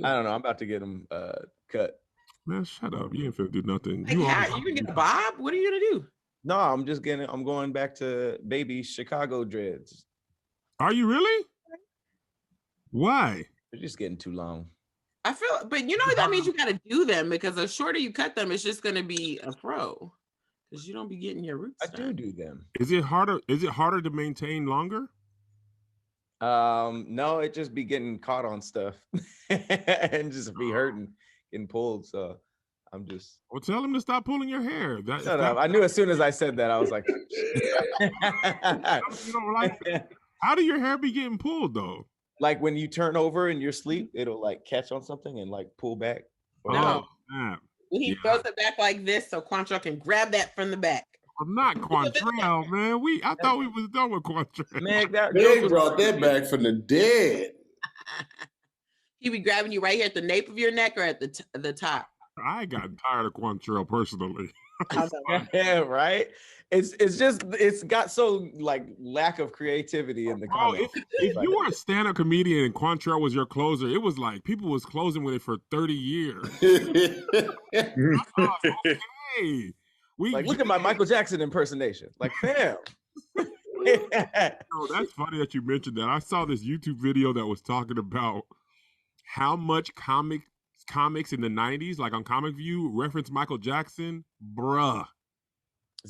I don't know. I'm about to get them cut. Man, shut up. You ain't finna do nothing. Like, you can get a bob? What are you gonna do? No, I'm going back to baby Chicago dreads. Are you really? Why? They're just getting too long. I feel, but you know that means you got to do them, because the shorter you cut them, it's just going to be a fro, because you don't be getting your roots. I do them. Is it harder? Is it harder to maintain longer? No, it just be getting caught on stuff and just be hurting, getting pulled. So I'm just. Well, tell him to stop pulling your hair. Shut up. I knew as soon as I said that, I was like, you don't like that. How do your hair be getting pulled though? Like when you turn over in your sleep, it'll like catch on something and like pull back. No. He throws it back like this so Quantrell can grab that from the back. I'm not Quantrell, man. I thought we was done with Quantrell. Man, they brought that back from the dead. He be grabbing you right here at the nape of your neck or at the top. I got tired of Quantrell personally. Yeah, right. It's got so like lack of creativity in the comments. If you were a stand-up comedian and Quantrell was your closer, it was like people was closing with it for 30 years. Okay. Look at my Michael Jackson impersonation. Like, fam. No, that's funny that you mentioned that. I saw this YouTube video that was talking about how much comics in the 90s, like on Comic View, reference Michael Jackson. Bruh.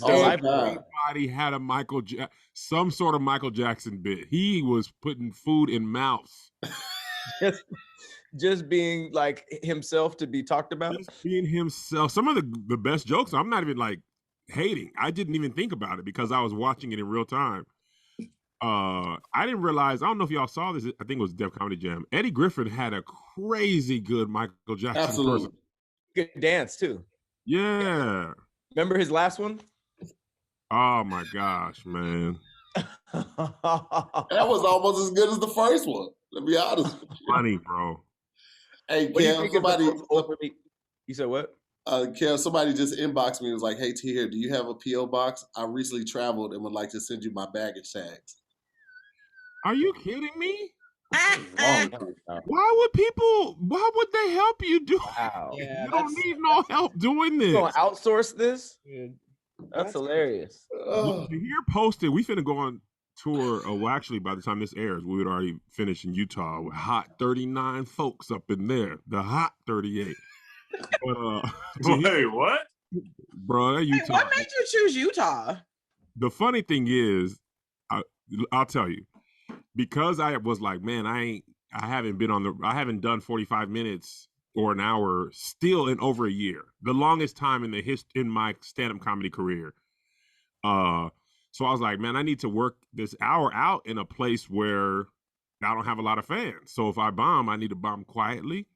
Everybody had a some sort of Michael Jackson bit. He was putting food in mouths. Just being like himself to be talked about. Just being himself. Some of the best jokes, I'm not even like hating. I didn't even think about it because I was watching it in real time. I didn't realize, I don't know if y'all saw this, I think it was Def Comedy Jam. Eddie Griffin had a crazy good Michael Jackson Absolutely. Good dance too. Yeah. Remember his last one? Oh my gosh, man. That was almost as good as the first one. Let me be honest with you. Funny, bro. Hey, Cam, you said what? Cam, somebody just inboxed me and was like, hey, T here, do you have a P.O. box? I recently traveled and would like to send you my baggage tags. Are you kidding me? Why would they help you do it? Yeah, you don't need no help doing this. You gonna outsource this? That's hilarious. Here posted, we finna go on tour. Well, actually, by the time this airs, we would already finish in Utah with hot 39 folks up in there. The hot 38. But, wait, what? Bro, Utah. What made you choose Utah? The funny thing is, I'll tell you, because I was like, man, I haven't done 45 minutes or an hour still in over a year, the longest time in my stand-up comedy career. So I was like, man, I need to work this hour out in a place where I don't have a lot of fans. So if I bomb, I need to bomb quietly,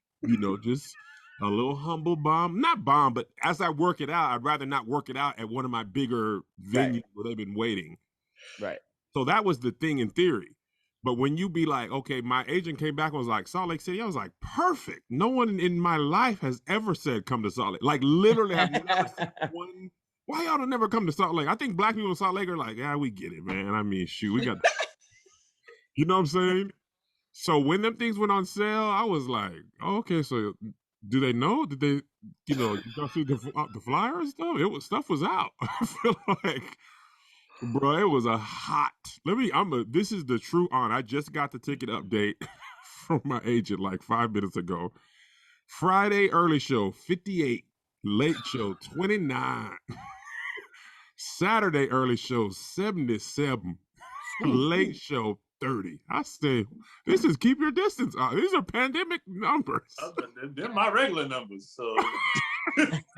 just a little humble bomb. Not bomb, but as I work it out, I'd rather not work it out at one of my bigger venues where they've been waiting. Right. So that was the thing in theory. But when you be like, okay, my agent came back and was like, Salt Lake City, I was like, perfect. No one in my life has ever said come to Salt Lake. Like literally, I've never seen one. Why y'all don't never come to Salt Lake? I think black people in Salt Lake are like, yeah, we get it, man. I mean, shoot, we got, you know what I'm saying? So when them things went on sale, I was like, oh, okay, so do they know? Did they, you go through the flyer and stuff? Stuff was out. I feel like, bro, it was a hot. This is the true on. I just got the ticket update from my agent like 5 minutes ago. Friday early show 58, late show 29. Saturday early show 77, late show 30. I say, this is keep your distance. These are pandemic numbers. They're my regular numbers. So I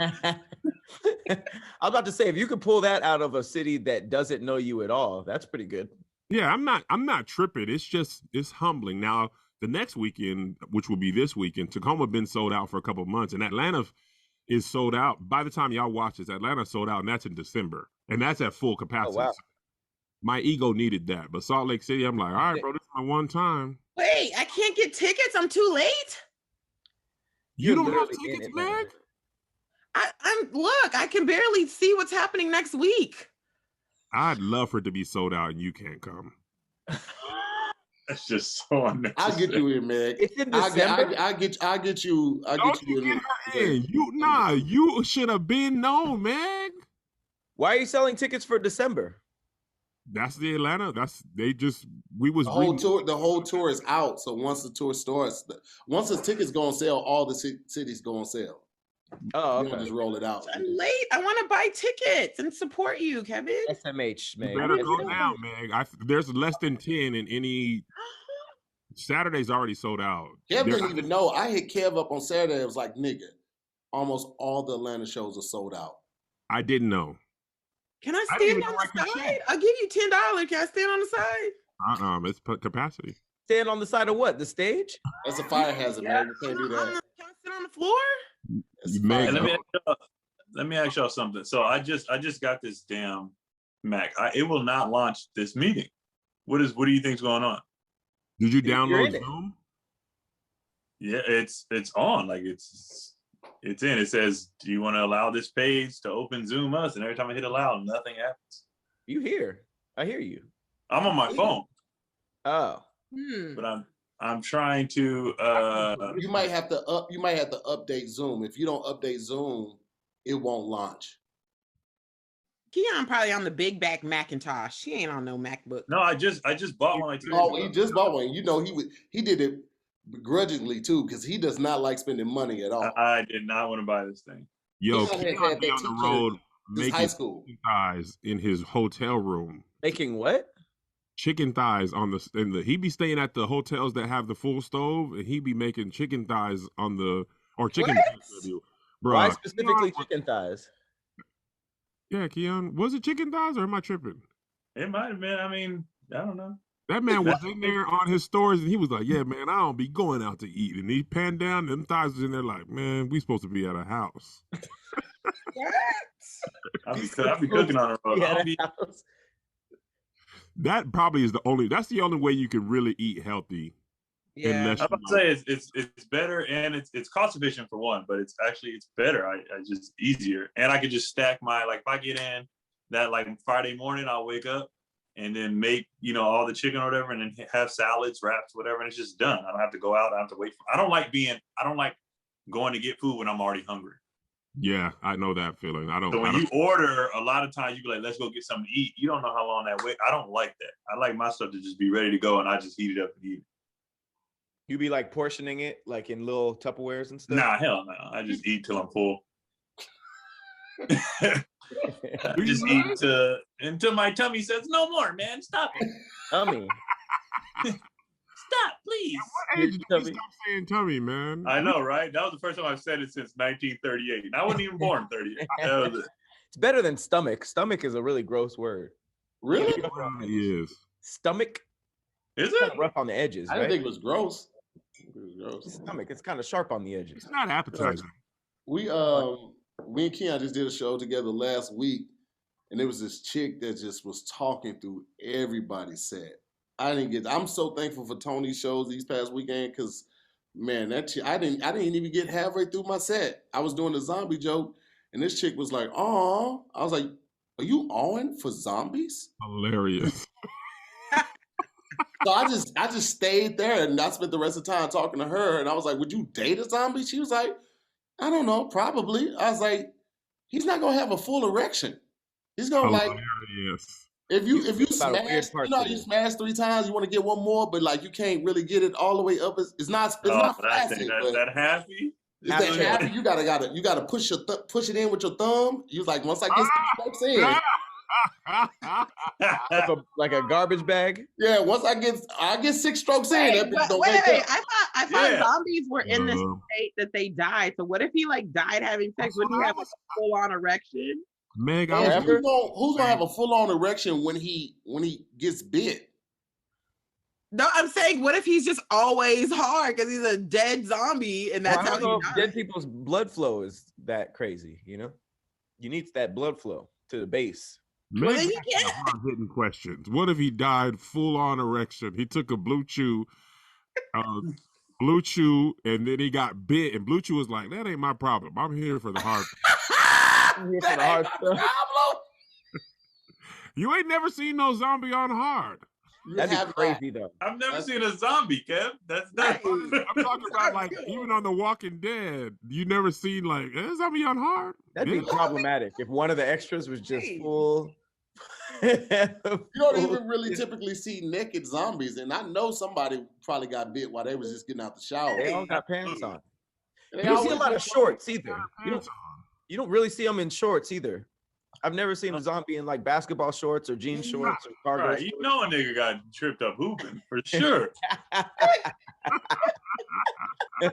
was about to say, if you could pull that out of a city that doesn't know you at all, that's pretty good. Yeah, I'm not tripping. It's humbling. Now, the next weekend, which will be this weekend, Tacoma been sold out for a couple of months, and Atlanta is sold out. By the time y'all watch this, Atlanta sold out, and that's in December, and that's at full capacity. Oh, wow. My ego needed that, but Salt Lake City, I'm like, all right, bro, this is my one time. Wait, I can't get tickets. I'm too late. You don't have tickets, Meg? Look, I can barely see what's happening next week. I'd love for it to be sold out and you can't come. That's just so unnecessary. I'll get you in, Meg. It's in I'll December. get you. Don't you get her in? You should have been known, man. Why are you selling tickets for December? That's the Atlanta. We was the whole tour. The whole tour is out. So once the tour starts, once the tickets go on sale, all the cities go on sale. Oh, You don't just roll it out. I'm late. I want to buy tickets and support you, Kevin. SMH, You man. better go down, man. There's less than 10 in any. Saturday's already sold out. Kev didn't even know. I hit Kev up on Saturday. It was like, nigga, almost all the Atlanta shows are sold out. I didn't know. Can I stand on the side? I'll give you $10. Can I stand on the side? It's capacity. Stand on the side of what? The stage? That's a fire hazard, man. You can't do that. Can I sit on the floor? And let me ask y'all something. So I just got this damn Mac. It will not launch this meeting. What do you think's going on? Did you download Zoom? Yeah, it's on. Like it's in. It says, do you want to allow this page to open Zoom us? And every time I hit allow, nothing happens. You hear? I hear you. I'm on my phone. Oh. But I'm trying to you might have to update Zoom. If you don't update Zoom, it won't launch. Keon probably on the big back Macintosh. She ain't on no MacBook. No, I just bought one. He just bought one. You know, he did it begrudgingly too, because he does not like spending money at all. I did not want to buy this thing. Yo, Keon be on the road making high school chicken thighs in his hotel room. Making what? Chicken thighs he be staying at the hotels that have the full stove, and he be making chicken thighs chicken. Bro, why specifically chicken thighs? Yeah, Keon, was it chicken thighs or am I tripping? It might have been. I mean, I don't know. That man was in there on his stories, and he was like, "Yeah, man, I don't be going out to eat." And he panned down, them thighs was in there like, "Man, we supposed to be at a house." I'll be cooking on the road. That probably is that's the only way you can really eat healthy. Yeah, I'm about to say it's better, and it's cost efficient for one, but it's better. I just easier, and I could just stack my, like, if I get in that, like, Friday morning, I'll wake up and then make, all the chicken or whatever, and then have salads, wraps, whatever, and it's just done. I don't have to go out. I don't have to wait. I don't like going to get food when I'm already hungry. Yeah, I know that feeling. So when you order, a lot of times you be like, let's go get something to eat. You don't know how long that wait. I don't like that. I like my stuff to just be ready to go, and I just heat it up and eat it. You be like portioning it like in little Tupperwares and stuff? Nah, hell no. I just eat till I'm full. I just eat until my tummy says, no more, man. Stop it. Tummy. Stop, please. What age did you stop saying tummy, man? I know, right? That was the first time I've said it since 1938. And I wasn't even born in 38. That was it. It's better than stomach. Stomach is a really gross word. Really? It is. Stomach. Is it? Kind of rough on the edges, I didn't think it was gross. Stomach, it's kind of sharp on the edges. It's not appetizing. Me and Keon just did a show together last week, and there was this chick that just was talking through everybody's set. I'm so thankful for Tony's shows these past weekend, because man, I didn't even get halfway through my set. I was doing the zombie joke, and this chick was like, "Oh," I was like, "Are you on for zombies?" Hilarious. So I just stayed there, and I spent the rest of the time talking to her, and I was like, "Would you date a zombie?" She was like, "I don't know, probably." I was like, "He's not gonna have a full erection. He's gonna Hilarious. if you smash, you smash 3 times, you want to get one more, but like you can't really get it all the way up. It's not flaccid. That happy. It's that happy. You gotta push it in with your thumb. You like, once I get 6 strokes in. like a garbage bag. Yeah, once I get 6 strokes in. Wait, I thought zombies were in the state that they died. So what if he like died having sex? Would he have a full on erection? Meg, who's gonna have a full on erection when he gets bit? No, I'm saying, what if he's just always hard because he's a dead zombie and that's how he dies? Dead people's blood flow is that crazy, You need that blood flow to the base. Well, then you can't. Hard-hitting questions. What if he died full-on erection? He took a Blue Chew, and then he got bit, and Blue Chew was like, "That ain't my problem. I'm here for the hard." That ain't my problem. You ain't never seen no zombie on hard. You That'd have be crazy though. I've never That's- seen a zombie, Kev. That's not. I'm talking about like even on The Walking Dead, you never seen like zombie on hard. That'd be Yeah. problematic if one of the extras was just Right. full. You don't even really typically see naked zombies, and I know somebody probably got bit while they was just getting out the shower. They all got pants on. They You don't see a always lot got of shorts either. Pants on. You don't really see them in shorts either. I've never seen a zombie in like basketball shorts or jean shorts or cargo Right, you shorts. know a nigga got tripped up hooping for sure. They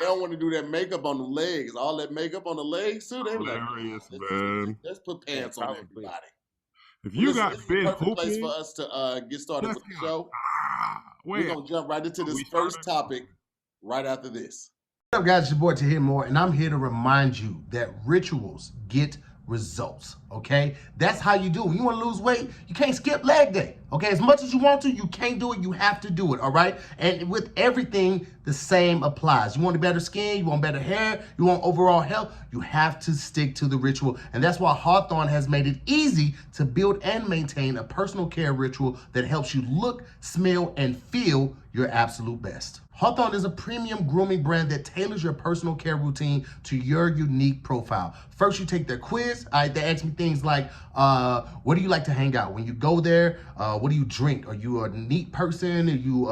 don't want to do that makeup on the legs. All that makeup on the legs too. They were like, Hilarious, let's, man. let's put pants on probably. everybody. If you Listen, got this is the been perfect place hooping, for us to get started with the show. We're wait, gonna jump right into this we first started? topic right after this. What's up, guys? It's your boy Tahir Moore, and I'm here to remind you that rituals get results, okay? That's how you do it. When you want to lose weight, you can't skip leg day, okay? As much as you want to, you can't do it. You have to do it, all right? And with everything, the same applies. You want better skin, you want better hair, you want overall health, you have to stick to the ritual. And that's why Hawthorne has made it easy to build and maintain a personal care ritual that helps you look, smell, and feel your absolute best. Hawthorne is a premium grooming brand that tailors your personal care routine to your unique profile. First, you take their quiz. They ask me things like, where do you like to hang out? When you go there, what do you drink? Are you a neat person? Are you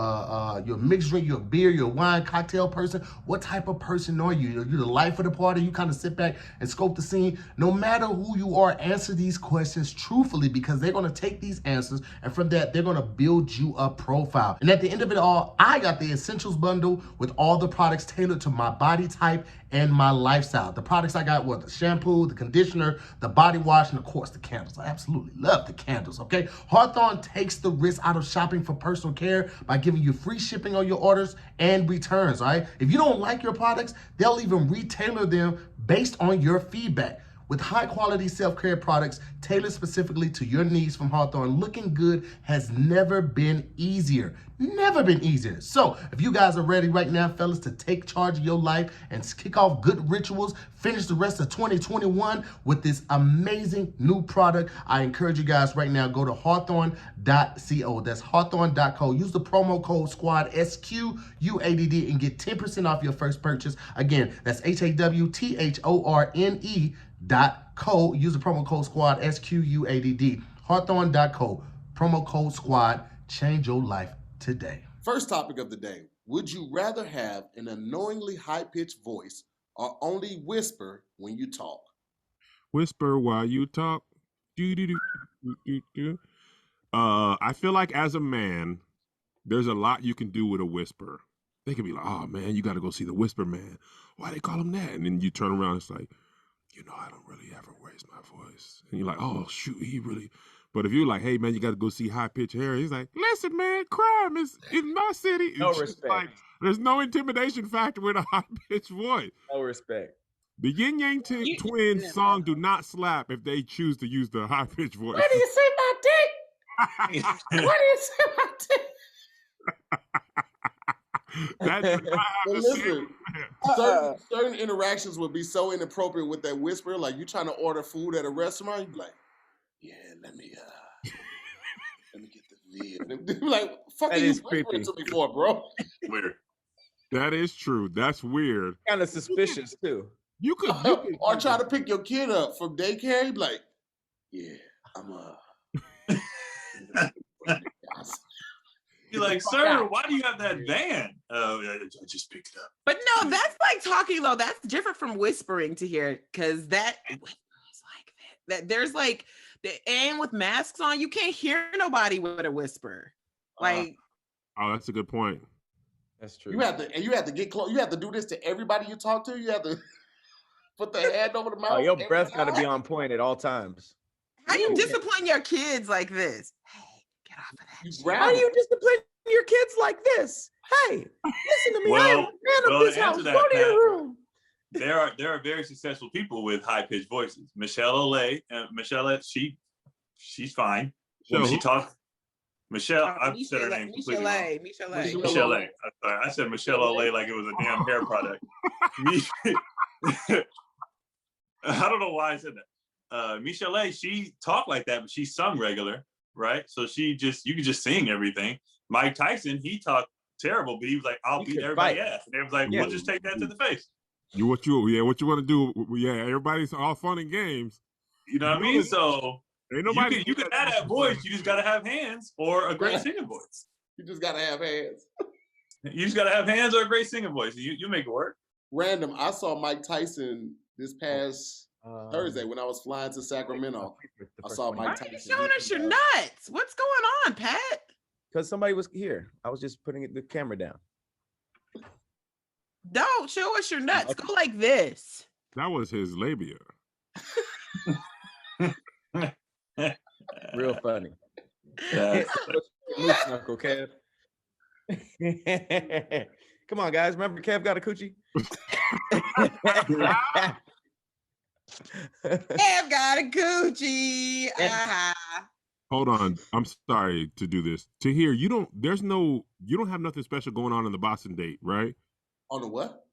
you're a mixed drink? You're a beer? You're a wine cocktail person? What type of person are you? Are you the life of the party? You kind of sit back and scope the scene. No matter who you are, answer these questions truthfully, because they're going to take these answers, and from that, they're going to build you a profile. And at the end of it all, I got the essentials bundle with all the products tailored to my body type and my lifestyle. The products I got were the shampoo, the conditioner, the body wash, and of course the candles. I absolutely love the candles, okay? Hawthorne takes the risk out of shopping for personal care by giving you free shipping on your orders and returns, all right? If you don't like your products, they'll even retailer them based on your feedback. With high-quality self-care products tailored specifically to your needs from Hawthorne, looking good has never been easier. Never been easier. So, if you guys are ready right now, fellas, to take charge of your life and kick off good rituals, finish the rest of 2021 with this amazing new product, I encourage you guys right now, go to hawthorne.co. That's hawthorne.co. Use the promo code SQUADD, SQUADD, and get 10% off your first purchase. Again, that's HAWTHORNE.co. Use the promo code SQUADD, SQUADD. Hawthorne.co. Promo code SQUADD. Change your life today. First topic of the day. Would you rather have an annoyingly high-pitched voice or only whisper when you talk? whisper while you talk. I feel like as a man, there's a lot you can do with a whisper. They can be like, oh man, you got to go see the whisper man. Why they call him that? And then you turn around, it's like, I don't really ever raise my voice. And you're like, oh shoot, he really. But if you're like, hey man, you got to go see high pitched hair, he's like, listen man, crime is in my city. No It's just respect. like, there's no intimidation factor with a high pitched voice. No respect. The Yin Yang Twins song do not slap if they choose to use the high pitched voice. Where do you see my dick? Where do you see my dick? That does not have But the listen, same. certain interactions would be so inappropriate with that whisper. Like you trying to order food at a restaurant, you'd be like, "Yeah, let me get the meal." And they'd be like, "Fuck That are you is whispering creepy. to me for, bro?" Weird. That is true. That's weird. Kind of suspicious too. You could Or try to pick your kid up from daycare, you'd be like, "Yeah, I'm You're like, sir, why do you have that van? I just picked it up. But no, that's like talking low. That's different from whispering to hear, because that it's like that. There's like and with masks on, you can't hear nobody with a whisper. Like, oh, that's a good point. That's true. You have to get close. You have to do this to everybody you talk to. You have to put the hand over the mouth. Oh, your every breath got to time. be on point at all times. how you discipline your kids like this? Hey, get off of that. You shit. grab How do them. you discipline your kids like this? Hey, listen to me. I am a man Well, of this to house. answer that, Go to your Pat, room. There are very successful people with high pitched voices. Michelle Olay, she's fine. When So she who- talks, Michelle, I've said her name completely wrong. Michelle A. I'm sorry, I said Michelle Olay like it was a damn hair product. I don't know why I said that. Michelle A, she talked like that, but she sung regular. right? So you could just sing everything. Mike Tyson, he talked terrible, but he was like, I'll beat everybody ass. And they was like, we'll just take that to the face. What you want to do? Yeah, everybody's all fun and games. You know what I mean? So ain't nobody you can add that voice. You just gotta have hands or a great singing voice. You just gotta have hands. You just gotta have hands or a great singing voice. You make it work. Random. I saw Mike Tyson this past Thursday when I was flying to Sacramento. I saw Mike Tyson. Why are you showing us your nuts? What's going on, Pat? Because somebody was here. I was just putting the camera down. Don't show us your nuts. Go like this. That was his labia. Real funny. Knuckle, Kev. Come on, guys. Remember Kev got a coochie? Kev got a coochie. Hold on. I'm sorry to do this. To hear, you don't have nothing special going on the Boston date, right? On the what?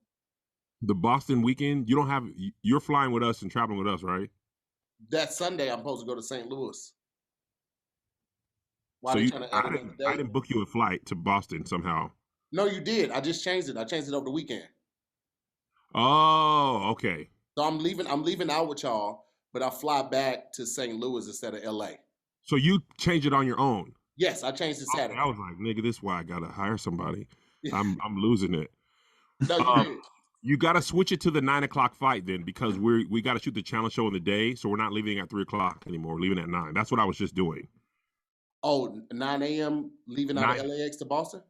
The Boston weekend. You're flying with us and traveling with us, right? That Sunday, I'm supposed to go to St. Louis. Why So are you trying to add it I didn't book you a flight to Boston somehow. No, you did. I just changed it. I changed it over the weekend. Oh, okay. So I'm leaving out with y'all, but I fly back to St. Louis instead of LA. So you changed it on your own? Yes, I changed it Saturday. I was like, nigga, this is why I gotta hire somebody. I'm losing it. No, you did. You gotta switch it to the 9 o'clock flight then, because we gotta shoot the challenge show in the day, so we're not leaving at 3 o'clock anymore. We're leaving at 9. That's what I was just doing. Oh, 9 a.m. leaving out of LAX to Boston?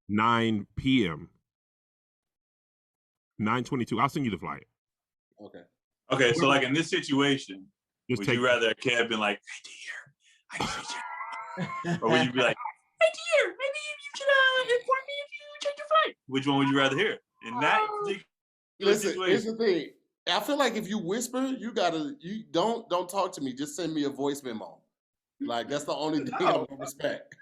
9 p.m. 9:22. I'll send you the flight. Okay. So like in this situation, would you rather Kev been like, hey dear, or would you be like, hey dear, maybe you should inform me if you change your flight? Which one would you rather hear? In that particular Listen, here's the thing. I feel like if you whisper, you don't talk to me. Just send me a voice memo. Like that's the only thing I'm gonna respect.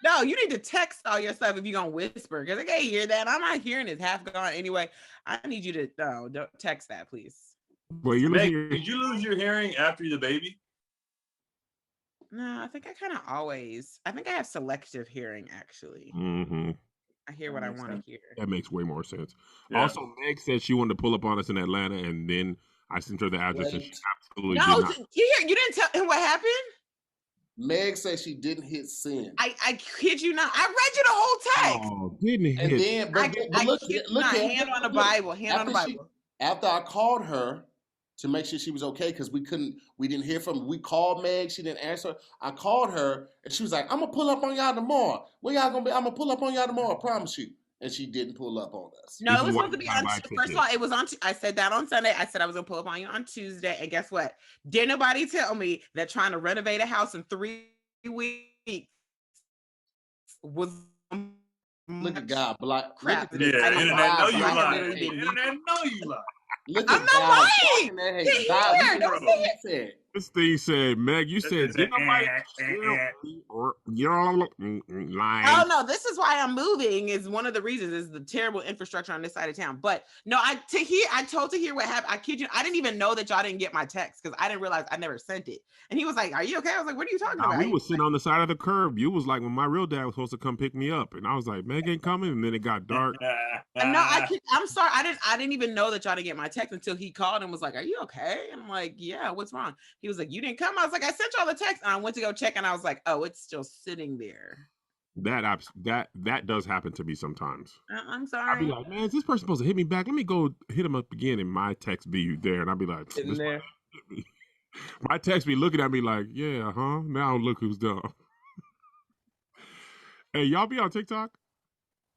No, you need to text all your stuff if you're gonna whisper, because I can't hear that. I'm not hearing it. Half gone anyway. I need you to don't text that, please. Well, did you lose your hearing after the baby? No, I think I think I have selective hearing actually. Mm-hmm. I hear what I want to hear. That makes way more sense. Yeah. Also, Meg said she wanted to pull up on us in Atlanta, and then I sent her the address, and she absolutely No, did not. you didn't tell him what happened? Meg said she didn't hit send. I kid you not. I read you the whole text. Oh, didn't hit. And then, but look, hand on the Bible. After I called her to make sure she was okay, because we didn't hear from her. We called Meg, she didn't answer. I called her and she was like, I'm gonna pull up on y'all tomorrow. Where y'all gonna be? I'm gonna pull up on y'all tomorrow, I promise you. And she didn't pull up on us. No, it was supposed to be on. First of all, it was on. I said that on Sunday. I said I was gonna pull up on you on Tuesday. And guess what? Didn't nobody tell me that trying to renovate a house in 3 weeks was. Look at God, black Crap. Internet know you lying. Internet know you lying. Look I'm at not God. lying. God, Don't say it. This thing said, Meg, you said, did nobody or you're lying? Oh no, this is why I'm moving. Is one of the reasons is the terrible infrastructure on this side of town. But no, I told Tahir what happened. I kid you, I didn't even know that y'all didn't get my text because I didn't realize I never sent it. And he was like, "Are you okay?" I was like, "What are you talking about?" We was sitting on the side of the curb. You was like, when my real dad was supposed to come pick me up, and I was like, Meg ain't coming. And then it got dark. No, I'm sorry. I didn't even know that y'all didn't get my text until he called and was like, "Are you okay?" And I'm like, "Yeah, what's wrong?" He was like, "You didn't come." I was like, "I sent y'all the text." And I went to go check and I was like, "Oh, it's still sitting there." That does happen to me sometimes. I'm sorry. I'll be like, man, is this person supposed to hit me back? Let me go hit him up again, and my text be there, and I'll be like, Sitting there. my text be looking at me like, yeah, huh? Now look who's dumb. Hey, y'all be on TikTok?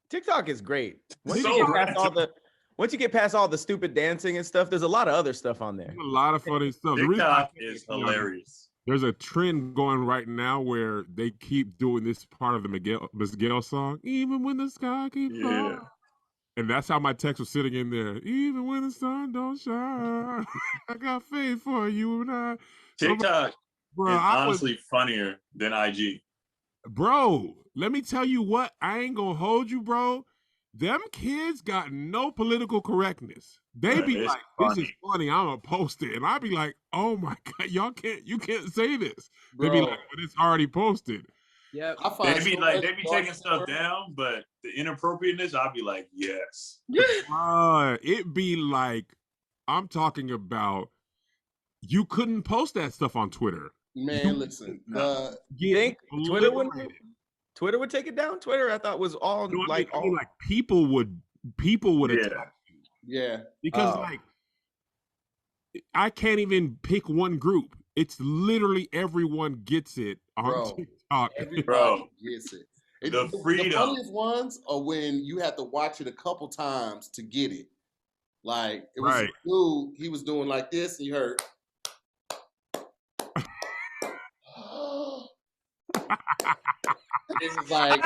TikTok is great. Once you get past all the stupid dancing and stuff, there's a lot of other stuff on there. A lot of funny stuff. TikTok is hilarious. There's a trend going right now where they keep doing this part of the Miguel song, even when the sky keeps falling. And that's how my text was sitting in there. Even when the sun don't shine, I got faith for you and I. TikTok is honestly funnier than IG. Bro, let me tell you what. I ain't gonna hold you, bro. them kids got no political correctness. They be It's like, "This is funny. I'm gonna post it," and I be like, "Oh my god, you can't say this." They be Bro. like, "But it's already posted." Yep. I find They be so like, much they be dark taking stuff humor. down, but the inappropriateness, I'll be like, yes. It be like, I'm talking about. You couldn't post that stuff on Twitter. Man, listen, You think Twitter would obliterated. take it down? Twitter, I thought was all No, like I mean, like people would Yeah. attack you yeah, because Oh. like I can't even pick one group. It's literally everyone gets it on Bro. TikTok. everybody Bro. gets it. The freedom. The funniest ones are when you have to watch it a couple times to get it. Like it was Right. a dude, he was doing like this, and you heard. This is like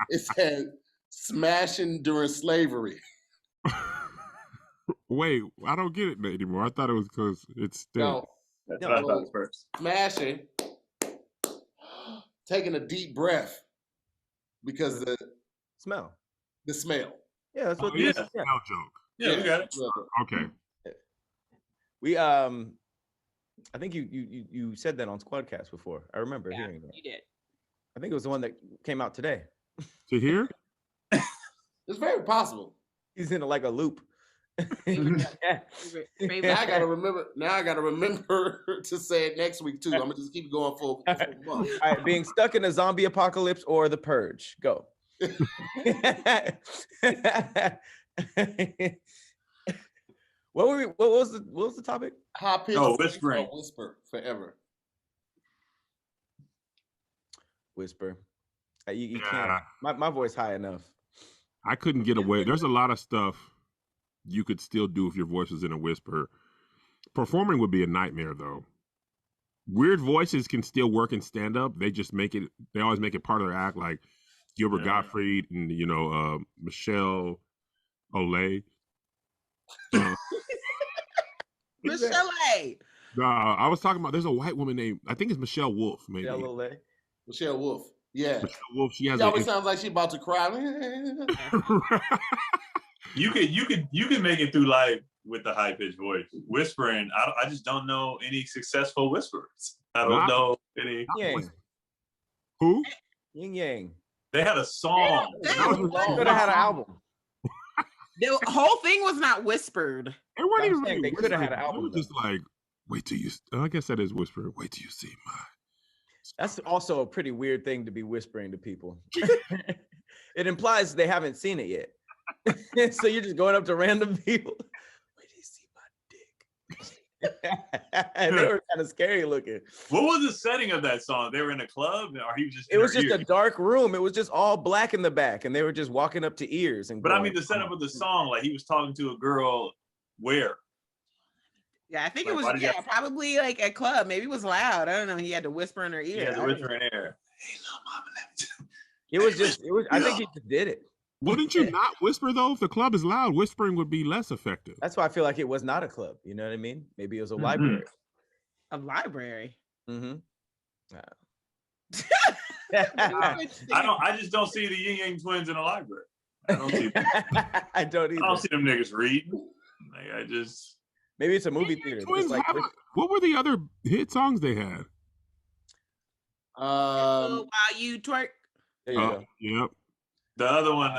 it said smashing during slavery. Wait, I don't get it anymore. I thought it was because it's dead. No, That's what I thought at first. smashing, taking a deep breath because the smell. smell. Yeah, that's what. Oh, yeah, Yeah. smell joke. Yeah, we got it. Okay. We I think you said that on SquADcast before. I remember hearing that. You did. I think it was the one that came out today. To hear? It's very possible. He's in like a loop. Favorite- Now I gotta remember. Now I gotta remember to say it next week too. I'm gonna just keep going for a month. All right, being stuck in a zombie apocalypse or the purge. Go. What was the topic? High pitch. Oh, whispering. Whisper forever. Whisper. You Yeah. can't. My voice high enough. I couldn't get away. There's a lot of stuff you could still do if your voice was in a whisper. Performing would be a nightmare, though. Weird voices can still work in stand up. They just make it. They always make it part of their act. Like Gilbert Gottfried and Michelle Olay. Michelle A. I was talking about. There's a white woman named, I think it's Michelle Wolf. Maybe Michelle Wolf. Yeah. Michelle Wolf. She has. She always sounds like she about to cry. You could make it through life with the high pitched voice. Whispering, I just don't know any successful whisperers. I don't know any. Yang. Who? Yin Yang. They had a song. Could have had an album. The whole thing was not whispered. They weren't I'm even saying really they coulda had whispering. an album, They were just like, wait till you. I guess that is whispering. Wait till you see my. That's also a pretty weird thing to be whispering to people. It implies they haven't seen it yet. So you're just going up to random people. Wait till you see my dick. And they were kind of scary looking. What was the setting of that song? They were in a club, or he was just. It was just a dark room. It was just all black in the back, and they were just walking up to ears. And But I going, mean, the setup of the song, like he was talking to a girl. Where? Yeah, I think Like, it was why did you have- probably like a club. Maybe it was loud. I don't know. He had to whisper in her ear. Yeah, the whisper in air. Hey, little mama, let me tell you. It was. I think he just did it. Wouldn't you not whisper though? If the club is loud, whispering would be less effective. That's why I feel like it was not a club. You know what I mean? Maybe it was a Mhm. library. A library. Mm-hmm. I just don't see the Yin Yang twins in a library. I don't see. I don't either. I don't see them niggas reading. Like I just. Maybe it's a movie theater. Twins It's like, have what were the other hit songs they had? While you twerk. there you go. Yep. The other one,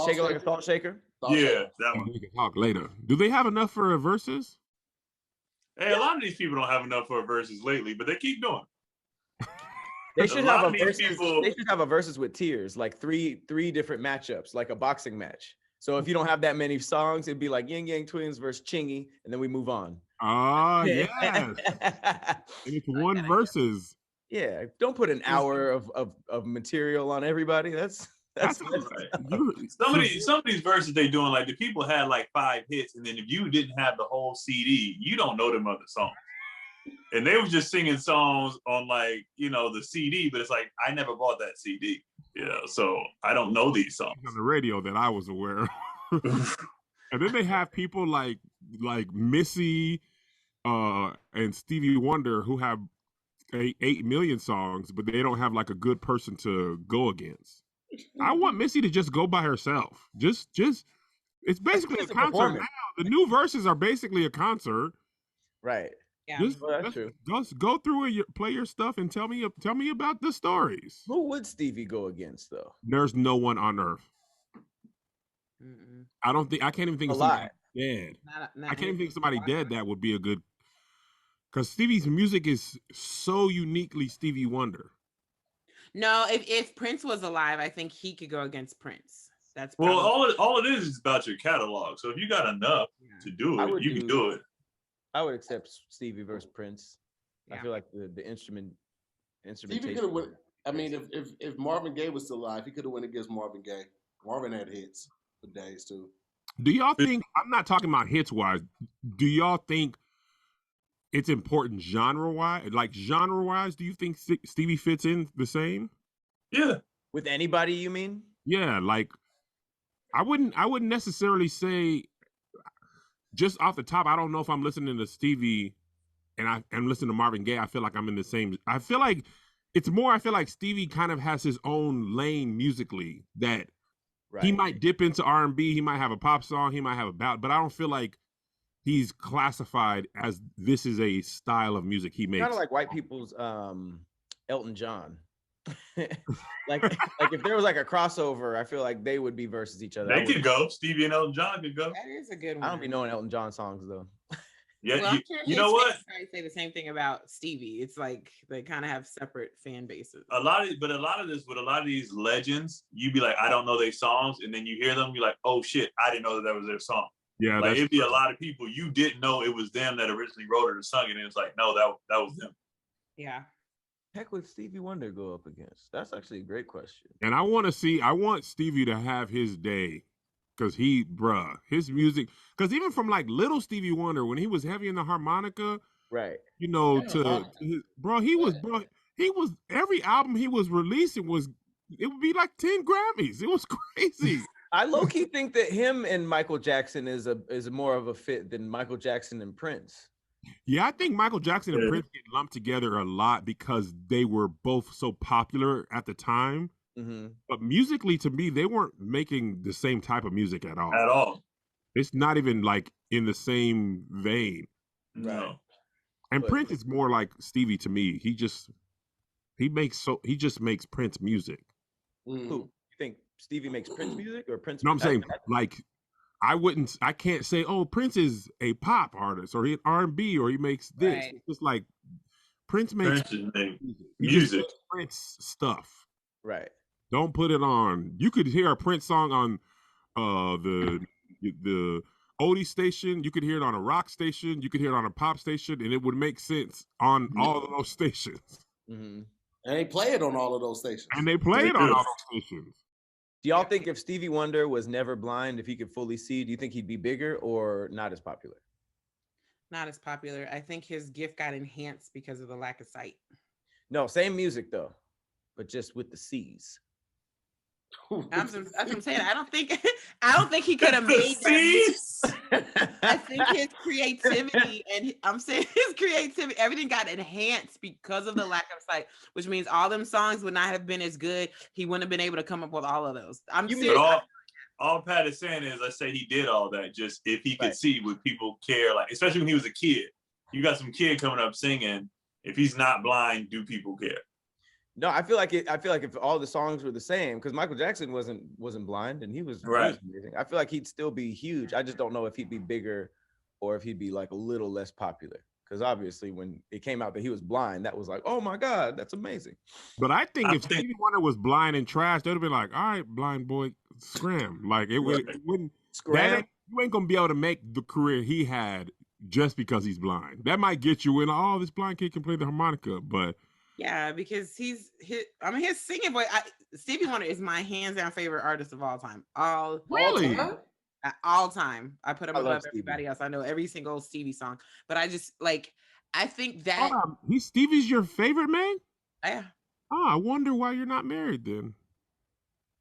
Shake it like a salt shaker. yeah, that one. We can talk later. Do they have enough for a verses? Hey, a lot of these people don't have enough for verses lately, but they keep doing. They should lot have a of these versus. people- They should have a versus with tiers, like three different matchups, like a boxing match. So if you don't have that many songs, it'd be like Yin Yang Twins versus Chingy, and then we move on. Ah, yes. And it's one versus. Yeah, don't put an hour of material on everybody. That's Right. Some of these verses they doing, like the people had like 5 hits, and then if you didn't have the whole CD, you don't know them other songs. And they was just singing songs on like the CD, but it's like I never bought that CD, so I don't know these songs on the radio that I was aware of. And then they have people like Missy and Stevie Wonder who have 8 million songs, but they don't have like a good person to go against. I want Missy to just go by herself. Just it's basically a It's a concert performance. now. The new verses are basically a concert. Right. Yeah. Just, Well, that's true. just go through it, play your stuff, and tell me about the stories. Who would Stevie go against though? There's no one on earth. Mm-mm. I can't even think of somebody Alive. dead. Not I can't even think of somebody alive. dead that would be a good. Because Stevie's music is so uniquely Stevie Wonder. No, if Prince was alive, I think he could go against Prince. That's Well, probably- all it is about your catalog. So if you got enough to do I it, would you can do- do it. I would accept Stevie versus Prince. I Yeah. feel like the Stevie instrumentation. could have went. I mean, if Marvin Gaye was still alive, he could have went against Marvin Gaye. Marvin had hits for days too. Do y'all think, I'm not talking about hits wise, do y'all think it's important genre wise? Like genre wise, do you think Stevie fits in the same? Yeah. With anybody, you mean? Yeah, like I wouldn't necessarily say, just off the top, I don't know if I'm listening to Stevie and I'm listening to Marvin Gaye, I feel like I'm in the same. I feel like it's more, I feel like Stevie kind of has his own lane musically that Right. he might dip into R&B, he might have a pop song, he might have a ballad, but I don't feel like he's classified as this is a style of music he makes. Kind of like white people's Elton John. like if there was like a crossover, I feel like they would be versus each other. They could go. Stevie and Elton John could go. that is a good one. I don't be knowing Elton John songs though. Yeah, Well, I'm sure you know his what? fans probably say the same thing about Stevie. It's like they kind of have separate fan bases. A lot of these legends, you be like, I don't know their songs, and then you hear them, you're like, oh shit, I didn't know that was their song. Yeah, Like it'd be a lot of people you didn't know it was them that originally wrote it or sung it, and it's like, no, that was them. Yeah. Heck would Stevie Wonder go up against? That's actually a great question. and I want Stevie to have his day. Cause his music, cause even from like little Stevie Wonder, when he was heavy in the harmonica, Right. you know, Yeah, he was every album he was releasing it would be like 10 Grammys. It was crazy. I low key think that him and Michael Jackson is more of a fit than Michael Jackson and Prince. Yeah, I think Michael Jackson and Prince get lumped together a lot because they were both so popular at the time. Mm-hmm. But musically, to me, they weren't making the same type of music at all. At all. It's not even like in the same vein. No. And But- Prince is more like Stevie to me. He just makes Prince music. Mm. Who you think Stevie makes Prince music or Prince? No, I'm saying like I can't say, oh, Prince is a pop artist or he R&B or he makes this. Right. It's just like Prince makes Prince just make music. music. Prince stuff. Right. Don't put it on. You could hear a Prince song on the oldie station. You could hear it on a rock station. You could hear it on a pop station, and it would make sense on all of those stations. Mm-hmm. And they play it on all of those stations. And they play it on all those stations. Do y'all think if Stevie Wonder was never blind, if he could fully see, do you think he'd be bigger or not as popular? Not as popular. I think his gift got enhanced because of the lack of sight. No, same music though, but just with the C's. That's what I'm saying. I don't think he could have made that. I think his creativity I'm saying his creativity, everything got enhanced because of the lack of sight, which means all them songs would not have been as good. He wouldn't have been able to come up with all of those. I'm You mean- serious. But all Pat is saying is, let's say he did all that, just if he could Right. see would people care, like especially when he was a kid. You got some kid coming up singing. If he's not blind, do people care? No, I feel like if all the songs were the same, because Michael Jackson wasn't blind and he was Right. amazing. I feel like he'd still be huge. I just don't know if he'd be bigger or if he'd be like a little less popular. Because obviously, when it came out that he was blind, that was like, oh my God, that's amazing. But I think I if think- Stevie Wonder was blind and trash, they'd have been like, all right, blind boy, scram. Like it wouldn't. Scram. You ain't gonna be able to make the career he had just because he's blind. That might get you in. Oh, this blind kid can play the harmonica, but Yeah, because his singing voice. Stevie Wonder is my hands down favorite artist of all time. really, All time. I put him I love above Stevie. everybody else. I know every single Stevie song, but I just like. I think that. Stevie's your favorite man? Yeah. Oh, I wonder why you're not married then.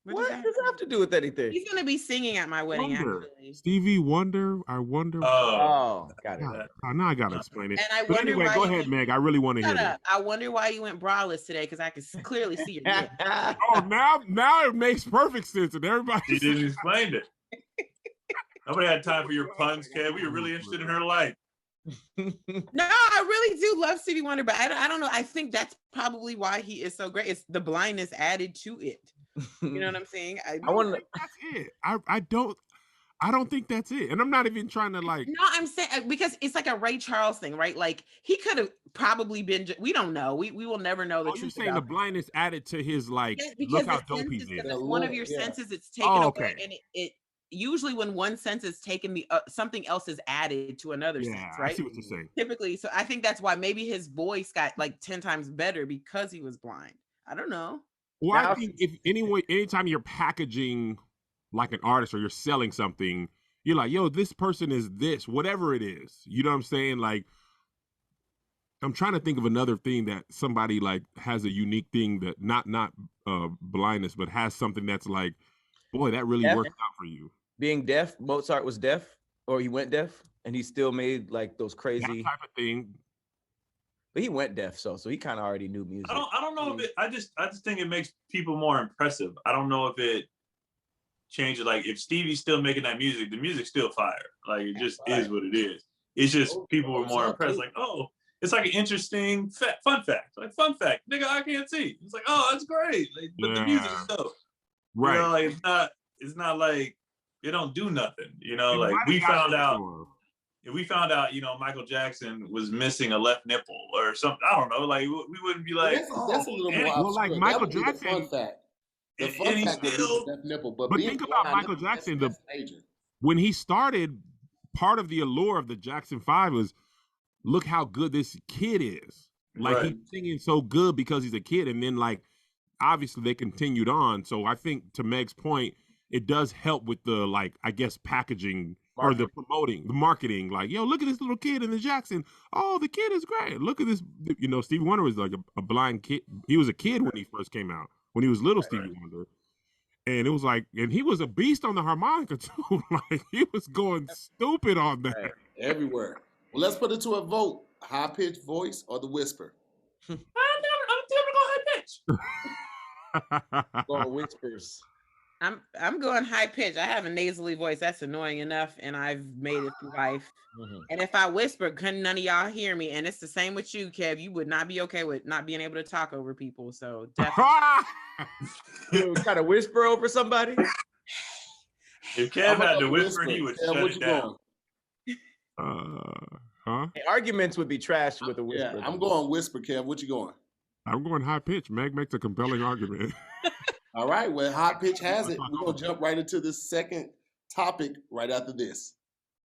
What does that have to do with anything? He's gonna be singing at my wedding, Wonder. actually. Stevie Wonder. I wonder. Oh, got it. God, now I gotta explain it. And I But wonder anyway, why go you ahead, Meg. I really want to hear that. I wonder why you went braless today, because I can clearly see your dick. Oh, now it makes perfect sense, and everybody. She didn't explain it. Nobody had time for your puns, Kev. We were really interested in her life. No, I really do love Stevie Wonder, but I don't know. I think that's probably why he is so great. It's the blindness added to it. You know what I'm saying? I wonder. That's it. I don't think that's it. And I'm not even trying to like. No, I'm saying because it's like a Ray Charles thing, right? Like he could have probably been. We don't know. We will never know the truth. You're saying the blindness added to his like. Yes, look how dope he's in. It's one of your senses. It's taken away, and it usually when one sense is taken, the something else is added to another sense, right? I see what you're saying. Typically, so I think that's why maybe his voice got like 10 times better because he was blind. I don't know. Well, I think anytime you're packaging like an artist or you're selling something, you're like, yo, this person is this, whatever it is. You know what I'm saying? Like, I'm trying to think of another thing that somebody like has a unique thing that not blindness, but has something that's like, boy, that really worked out for you. Being deaf, Mozart was deaf, or he went deaf, and he still made like those crazy that type of thing. But he went deaf, so he kind of already knew music. I don't know if it. I just think it makes people more impressive. I don't know if it changes. Like if Stevie's still making that music, the music's still fire. Like it just is what it is. It's just people were more impressed. Like, oh, it's like an interesting fun fact. Like fun fact, nigga, I can't see. It's like, oh, that's great. Like, but the music is dope. Right. You know, like it's not like it don't do nothing. You know, like we found out, you know, Michael Jackson was missing a left nipple or something. I don't know. Like we wouldn't be like, that's a little more well, like Michael Jackson. Fun fact. The fun fact is left nipple, but think about Michael Jackson. When he started, part of the allure of the Jackson 5 was, look how good this kid is. Like he's singing so good because he's a kid, and then like obviously they continued on. So I think to Meg's point, it does help with the like I guess packaging or the promoting, the marketing. Like, yo, look at this little kid in the Jackson. Oh, the kid is great. Look at this. You know, Stevie Wonder was like a blind kid. He was a kid when he first came out. When he was little Stevie Wonder. And it was like, and he was a beast on the harmonica too. Like he was going stupid on that. Everywhere. Well, let's put it to a vote. High pitched voice or the whisper? I'm never go high pitch. Going whispers. I'm going high pitch. I have a nasally voice. That's annoying enough, and I've made it through life. And if I whisper, couldn't none of y'all hear me? And it's the same with you, Kev. You would not be okay with not being able to talk over people. So definitely. You kind of whisper over somebody. If Kev had to whisper, he would shut it down. Arguments would be trashed with a whisper. Yeah, I'm going whisper, Kev. What you going? I'm going high pitch. Meg makes a compelling argument. All right, well, high pitch has it. We're going to jump right into the second topic right after this.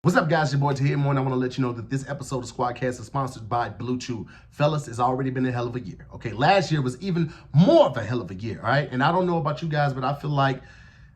What's up, guys? Your boy Tahir Moore, and I want to let you know that this episode of SquADcast is sponsored by Blue Chew. Fellas, it's already been a hell of a year. Okay, last year was even more of a hell of a year, all right? And I don't know about you guys, but I feel like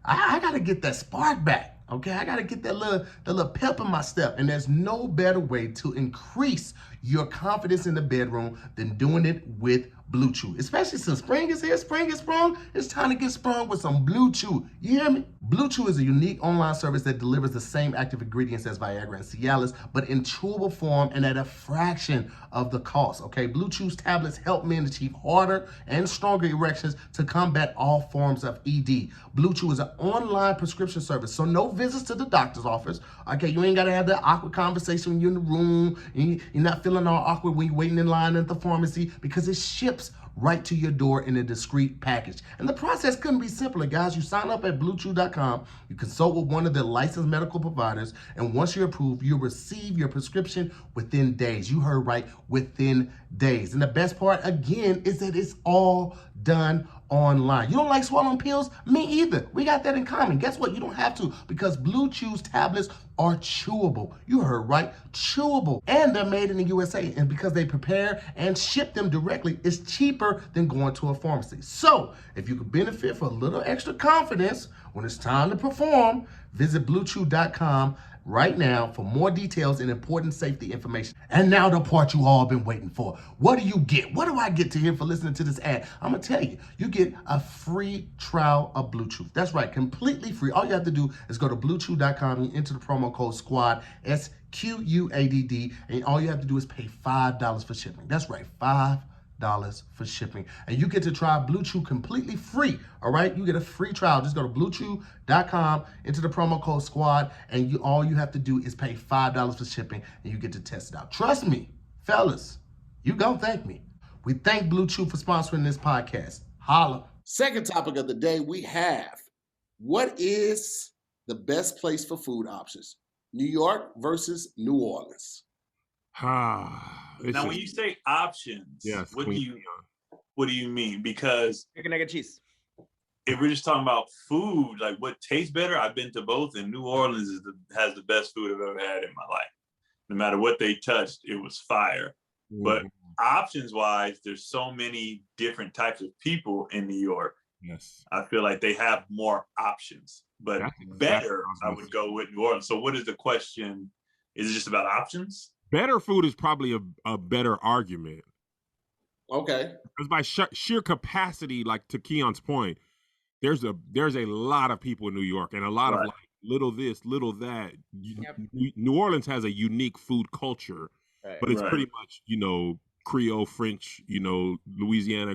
I got to get that spark back. Okay, I got to get that little pep in my step. And there's no better way to increase your confidence in the bedroom than doing it with Blue Chew. Especially since spring is here, spring is sprung. It's time to get sprung with some Blue Chew. You hear me? Blue Chew is a unique online service that delivers the same active ingredients as Viagra and Cialis, but in chewable form and at a fraction of the cost. Okay, Blue Chew's tablets help men achieve harder and stronger erections to combat all forms of ED. Blue Chew is an online prescription service, so no visits to the doctor's office. Okay, you ain't got to have that awkward conversation when you're in the room. You're not feeling all awkward when you're waiting in line at the pharmacy because it ships right to your door in a discreet package. And the process couldn't be simpler, guys. You sign up at bluechew.com, you consult with one of their licensed medical providers, and once you're approved, you'll receive your prescription within days. You heard right, within days. And the best part, again, is that it's all done online. You don't like swallowing pills? Me either. We got that in common. Guess what? You don't have to, because Blue Chew's tablets are chewable. You heard right, chewable. And they're made in the USA. And because they prepare and ship them directly, it's cheaper than going to a pharmacy. So if you could benefit for a little extra confidence when it's time to perform, Visit bluechew.com right now for more details and important safety information. And now the part you all been waiting for. What do you get? What do I get to hear for listening to this ad? I'm gonna tell you, you get a free trial of Bluetooth. That's right, completely free. All you have to do is go to bluechew.com and enter the promo code SQUAD, SQUADD, and all you have to do is pay $5 for shipping. That's right, $5 for shipping, and you get to try Blue Chew completely free. All right, you get a free trial. Just go to bluechew.com, enter the promo code SQUAD, and all you have to do is pay $5 for shipping, and you get to test it out. Trust me, fellas, you gonna thank me. We thank Blue Chew for sponsoring this podcast. Holla. Second topic of the day, we have, what is the best place for food options? New York versus New Orleans. Now, when you say options, yes, what do you mean? Because chicken, egg, and cheese. If we're just talking about food, like what tastes better, I've been to both, and New Orleans has the best food I've ever had in my life. No matter what they touched, it was fire. But options wise, there's so many different types of people in New York. Yes, I feel like they have more options, but better, I would go with New Orleans. So what is the question? Is it just about options? Better food is probably a better argument. Okay. Because by sheer capacity, like to Keon's point, there's a lot of people in New York and a lot of like little this, little that. Yep. New Orleans has a unique food culture, but it's pretty much, Creole, French, Louisiana,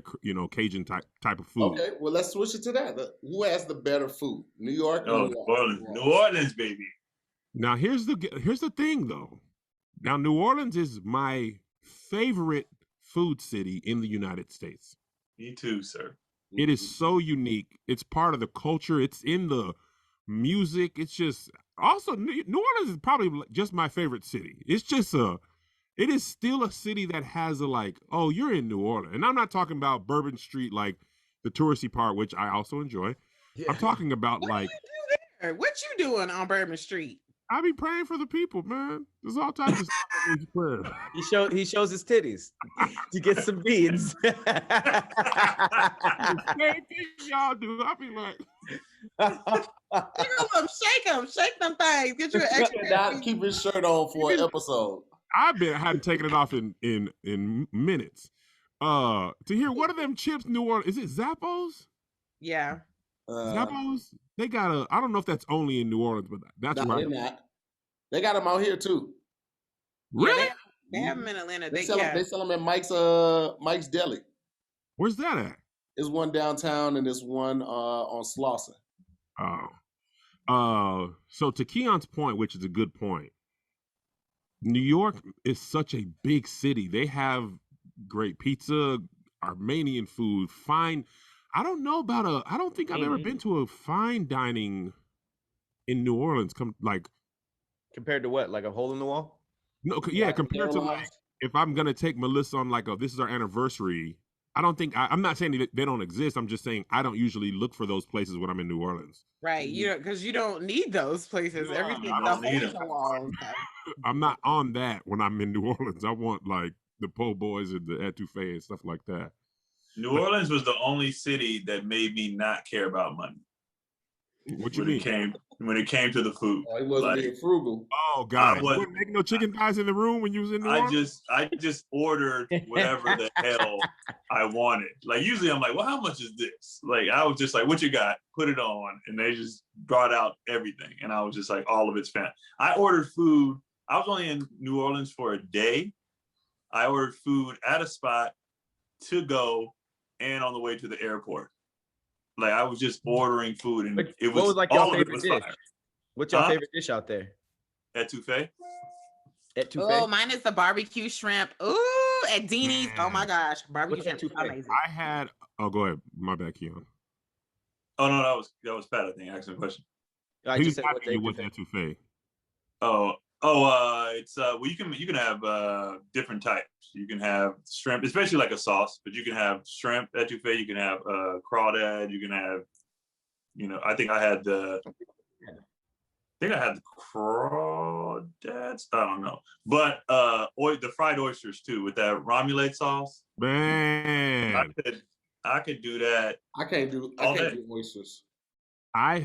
Cajun type of food. Okay, well, let's switch it to that. Who has the better food, New York or New Orleans? New Orleans, baby. Now here's the thing though. Now New Orleans is my favorite food city in the United States. Me too, sir. It is so unique. It's part of the culture. It's in the music. It's just also New Orleans is probably just my favorite city. It's just it is still a city that has oh, you're in New Orleans. And I'm not talking about Bourbon Street, like the touristy part, which I also enjoy. Yeah. I'm talking about what do you do there? What you doing on Bourbon Street? I be praying for the people, man. There's all types of stuff. He shows his titties to get some beads. Same thing y'all do. I be like, shake them things. Get you an extra. Not keep his shirt on for an episode. I hadn't taken it off in minutes. To hear what are them chips? New Orleans? Is it Zappos? Yeah. Zappos? They got I don't know if that's only in New Orleans, but that's right. They're not. They got them out here too. Really? Yeah, they have them in Atlanta. They sell them at Mike's Deli. Where's that at? There's one downtown and there's one on Slauson. So to Keon's point, which is a good point, New York is such a big city. They have great pizza, Armenian food, fine. I don't know about I don't think I've ever been to a fine dining in New Orleans. Compared to what? Like a hole in the wall? No, yeah, compared to if I'm gonna take Melissa on this is our anniversary. I don't think I'm not saying they don't exist. I'm just saying I don't usually look for those places when I'm in New Orleans. Right, because you don't need those places. Everything the hole in the wall. I'm not on that when I'm in New Orleans. I want the po' boys and the etouffee and stuff like that. New Orleans was the only city that made me not care about money. What you mean? When it came to the food. Oh, he wasn't being frugal. Oh God! You weren't making no chicken thighs in the room when you was in New Orleans? I just ordered whatever the hell I wanted. Like usually I'm like, well, how much is this? Like I was just like, what you got? Put it on, and they just brought out everything, and I was just like, all of it's fan. I ordered food. I was only in New Orleans for a day. I ordered food at a spot to go and on the way to the airport. Like I was just ordering food, and it was. What was like your favorite dish? Fire. What's your favorite dish out there? Etouffee. Oh, mine is the barbecue shrimp. Ooh, at Dini's. Oh my gosh, barbecue shrimp is amazing. I had. Oh, go ahead. My bad, Keon. Oh no, that was Pat. I think asking a question. I just said what's etouffee. It's well, you can have different types. You can have shrimp, especially like a sauce, but you can have shrimp etouffee. You can have crawdad. You can have, I think I had the crawdads. I don't know, but the fried oysters too with that remoulade sauce. Man, I could do that. I can't do oysters.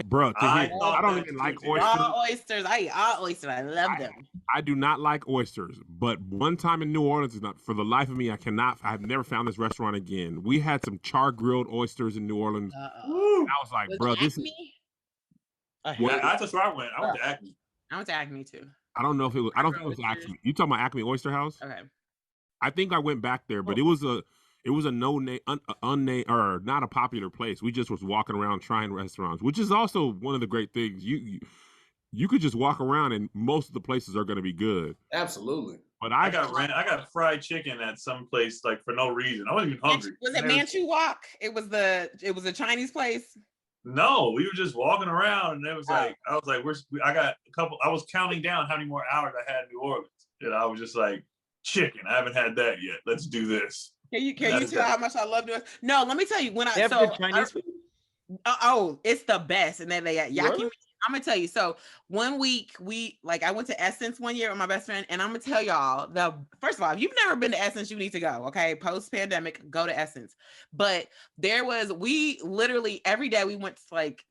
Bro, I I don't that even too, like Tina. oysters. Raw oysters. I eat all oysters. I love them. I do not like oysters, but one time in New Orleans, for the life of me, I've never found this restaurant again. We had some char grilled oysters in New Orleans. Uh-oh. And I was like, Was bro, it this is. Acme? That's where I went. I went to Acme. I went to Acme too. I don't know if it was. I don't think it was Oysters. Acme. You talking about Acme Oyster House? Okay. I think I went back there, but it was a no name, unnamed, or not a popular place. We just was walking around trying restaurants, which is also one of the great things. You could just walk around, and most of the places are going to be good. Absolutely. But I got fried chicken at some place like for no reason. I wasn't even hungry. Was it Manchu Walk? It was a Chinese place. No, we were just walking around, and it was like I was like, I got a couple. I was counting down how many more hours I had in New Orleans, and I was just like, chicken. I haven't had that yet. Let's do this. Can you tell how much I love doing? No, let me tell you when They have good Chinese food? it's the best, and then they got yaki. Really? I'm gonna tell you. So 1 week I went to Essence one year with my best friend, and I'm gonna tell y'all first of all, if you've never been to Essence, you need to go. Okay, post pandemic, go to Essence. But we literally every day we went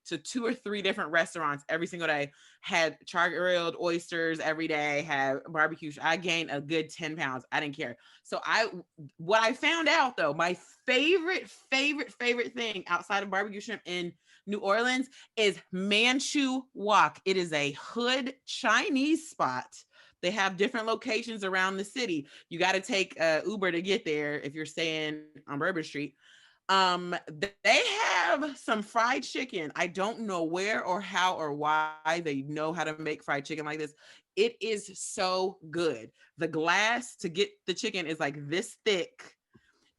to 2 or 3 different restaurants every single day. Had char grilled oysters every day. Had barbecue. I gained a good 10 pounds. I didn't care. So what I found out though, my favorite thing outside of barbecue shrimp in New Orleans is Manchu Walk. It is a hood Chinese spot. They have different locations around the city. You got to take Uber to get there if you're staying on Bourbon Street. They have some fried chicken. I don't know where or how or why they know how to make fried chicken like this. It is so good. The glass to get the chicken is like this thick.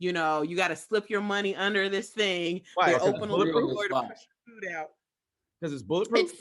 You know, you got to slip your money under this thing. Why? They It's open a little door to bulletproof? push your food out. Because it's bulletproof.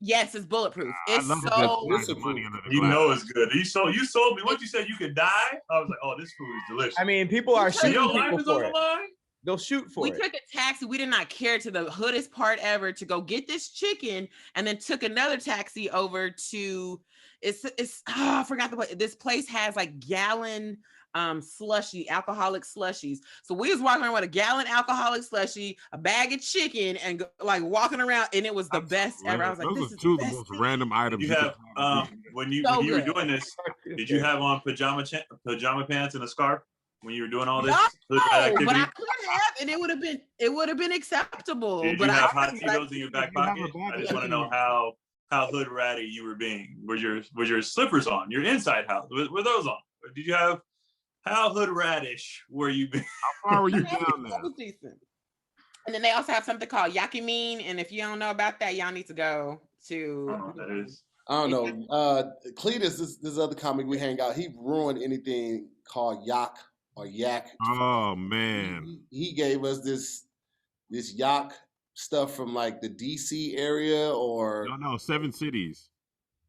Yes, it's bulletproof. It's I love so. the money under the You glass. know it's good. You sold me. Once you said you could die, I was like, oh, this food is delicious. I mean, people are So shooting your life people is on for the it. line. They'll shoot for We it. took a taxi. We did not care to the hoodest part ever to go get this chicken, and then took another taxi over to I forgot the place. This place has like gallon alcoholic slushies. So we was walking around with a gallon alcoholic slushie, a bag of chicken, and like walking around, and it was the best ever. I was like, those this are is two the of the best most thing. random items. You have when you So were good. doing this, did you have on pajama pants and a scarf when you were doing all this No, hood rat but activity? I could have, and it would have been acceptable. Did but you have I hot Cheetos in your back pocket? I just want to know how hood ratty you were being. Were your slippers on? Your inside house were those on? Or did you have how hood radish were you being? How far were you down That there? was decent. And then they also have something called yakimine, and if you don't know about that, y'all need to go to. That is. I don't know. Cletus, this other comic we hang out, he ruined anything called yak or yak. Oh man. He gave us this yak stuff from like the DC area or No, 7 cities.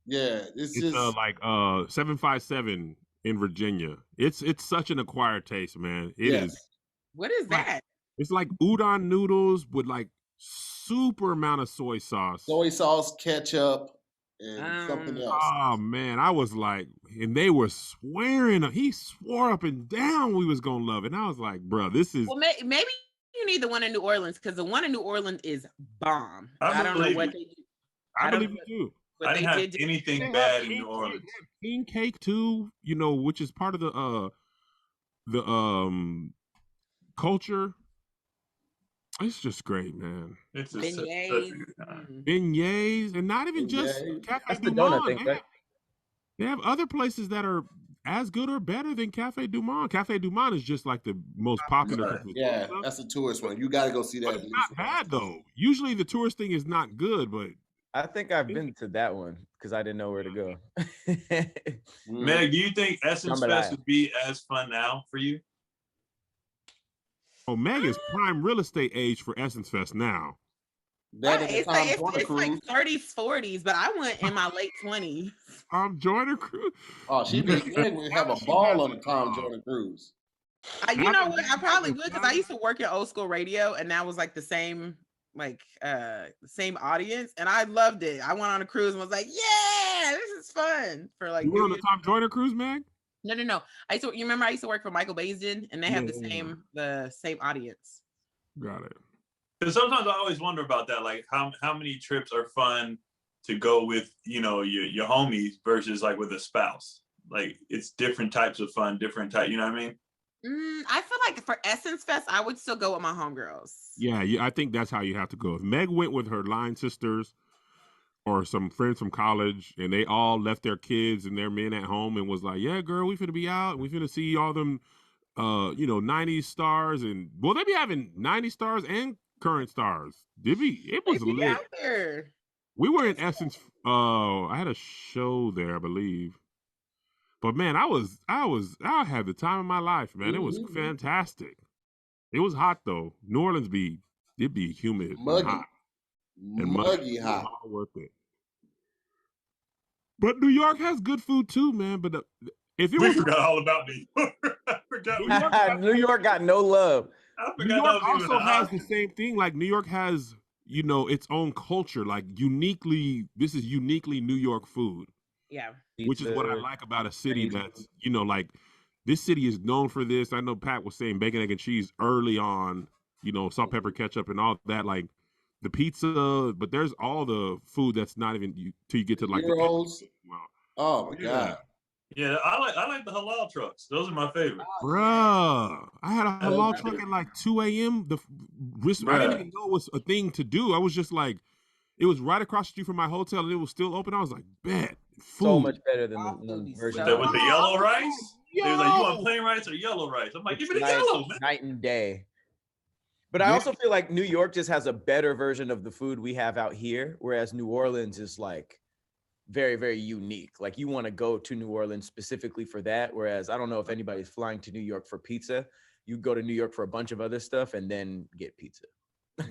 yeah, It's just like 757 in Virginia. It's such an acquired taste, man. It is. What is that? It's like udon noodles with like super amount of soy sauce. soy sauce, ketchup, and something else. Oh man, I was like, and they were swearing. He swore up and down we was gonna love it. And I was like, bro, this is. Well, maybe you need the one in New Orleans, because the one in New Orleans is bomb. I don't know believe what it. they do. I don't believe know it too. what I they didn't have did to- anything They bad have in king- New Orleans. they have king cake too, you know, which is part of the culture. It's just great, man. It's just Beignets. Beignets, and not even just Beignets. Cafe That's the Du donut Monde. thing, right? They have other places that are as good or better than Cafe Du Monde. Cafe Du Monde is just like the most popular. Yeah, that's a tourist one. You got to go see that. But it's not bad though. Usually the tourist thing is not good, but I think I've been to that one because I didn't know where to go. Meg, do you think Essence Jambalaya. Fest would be as fun now for you? oh, Meg is prime real estate age for Essence Fest now. That Right, is it's the like, Tom Joyner it's like cruise. 30s, 40s, but I went in my late 20s. Joyner Crew. Oh, she would have a ball on the Tom Joyner cruise. You know what? I probably would, because I used to work at Old School Radio, and that was like the same audience, and I loved it. I went on a cruise and was like, yeah, this is fun for like You were on New the Year's. Tom Joyner cruise, Meg? No. You remember I used to work for Michael Baisden, and they have Yeah. the same audience. Got it. Because sometimes I always wonder about that, like how many trips are fun to go with, your homies versus like with a spouse. Like it's different types of fun, different type. You know what I mean? I feel like for Essence Fest, I would still go with my homegirls. Yeah, I think that's how you have to go. If Meg went with her line sisters or some friends from college, and they all left their kids and their men at home and was like, "Yeah, girl, we finna be out. We finna see all them, 90s stars." And well, they be having 90 stars and current stars. It was lit. Out there. We were in Essence. I had a show there, I believe. But man, I had the time of my life, man. It was fantastic. It was hot though. New Orleans it'd be humid, Muggy. and hot, and muggy hot. All worth it. But New York has good food too, man. But if it we was, forgot all about New York. I forgot. New York got no love. I New forgot York that was also even has the same thing. Like New York has, its own culture. Like this is uniquely New York food. Yeah. Which is what I like about a city that's, like this city is known for this. I know Pat was saying bacon, egg, and cheese early on, salt, pepper, ketchup, and all that. Like the pizza, but there's all the food that's not even till you get to like the rolls. Oh my God. Yeah, I like the halal trucks. Those are my favorite. Bruh, I had a halal truck at like 2 a.m. I didn't even know it was a thing to do. I was just like, it was right across the street from my hotel and it was still open. I was like, bet. Food. So much better than the version. With the yellow rice? They was like, you want plain rice or yellow rice? I'm like, give me the yellow, man. Night and day. But I also feel like New York just has a better version of the food we have out here, whereas New Orleans is like very, very unique. Like you want to go to New Orleans specifically for that, whereas I don't know if anybody's flying to New York for pizza. You go to New York for a bunch of other stuff and then get pizza.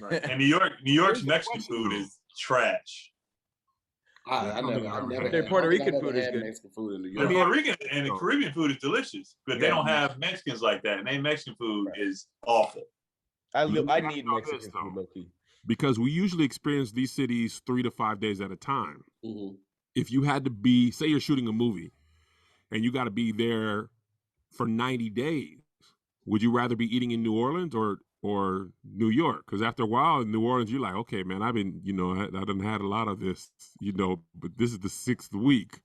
Right. And New York's Mexican food is trash. I never Their Puerto Rican food is good. Mexican food in New York. The Puerto Rican and the Caribbean food is delicious, but they don't have Mexicans like that, and their Mexican food is awful. I need Mexican food, low-key. Because we usually experience these cities 3 to 5 days at a time. Mm-hmm. If you had to say you're shooting a movie and you got to be there for 90 days, would you rather be eating in New Orleans or New York? Because after a while in New Orleans, you're like, okay, man, I've been, I done had a lot of this, but this is the 6th week.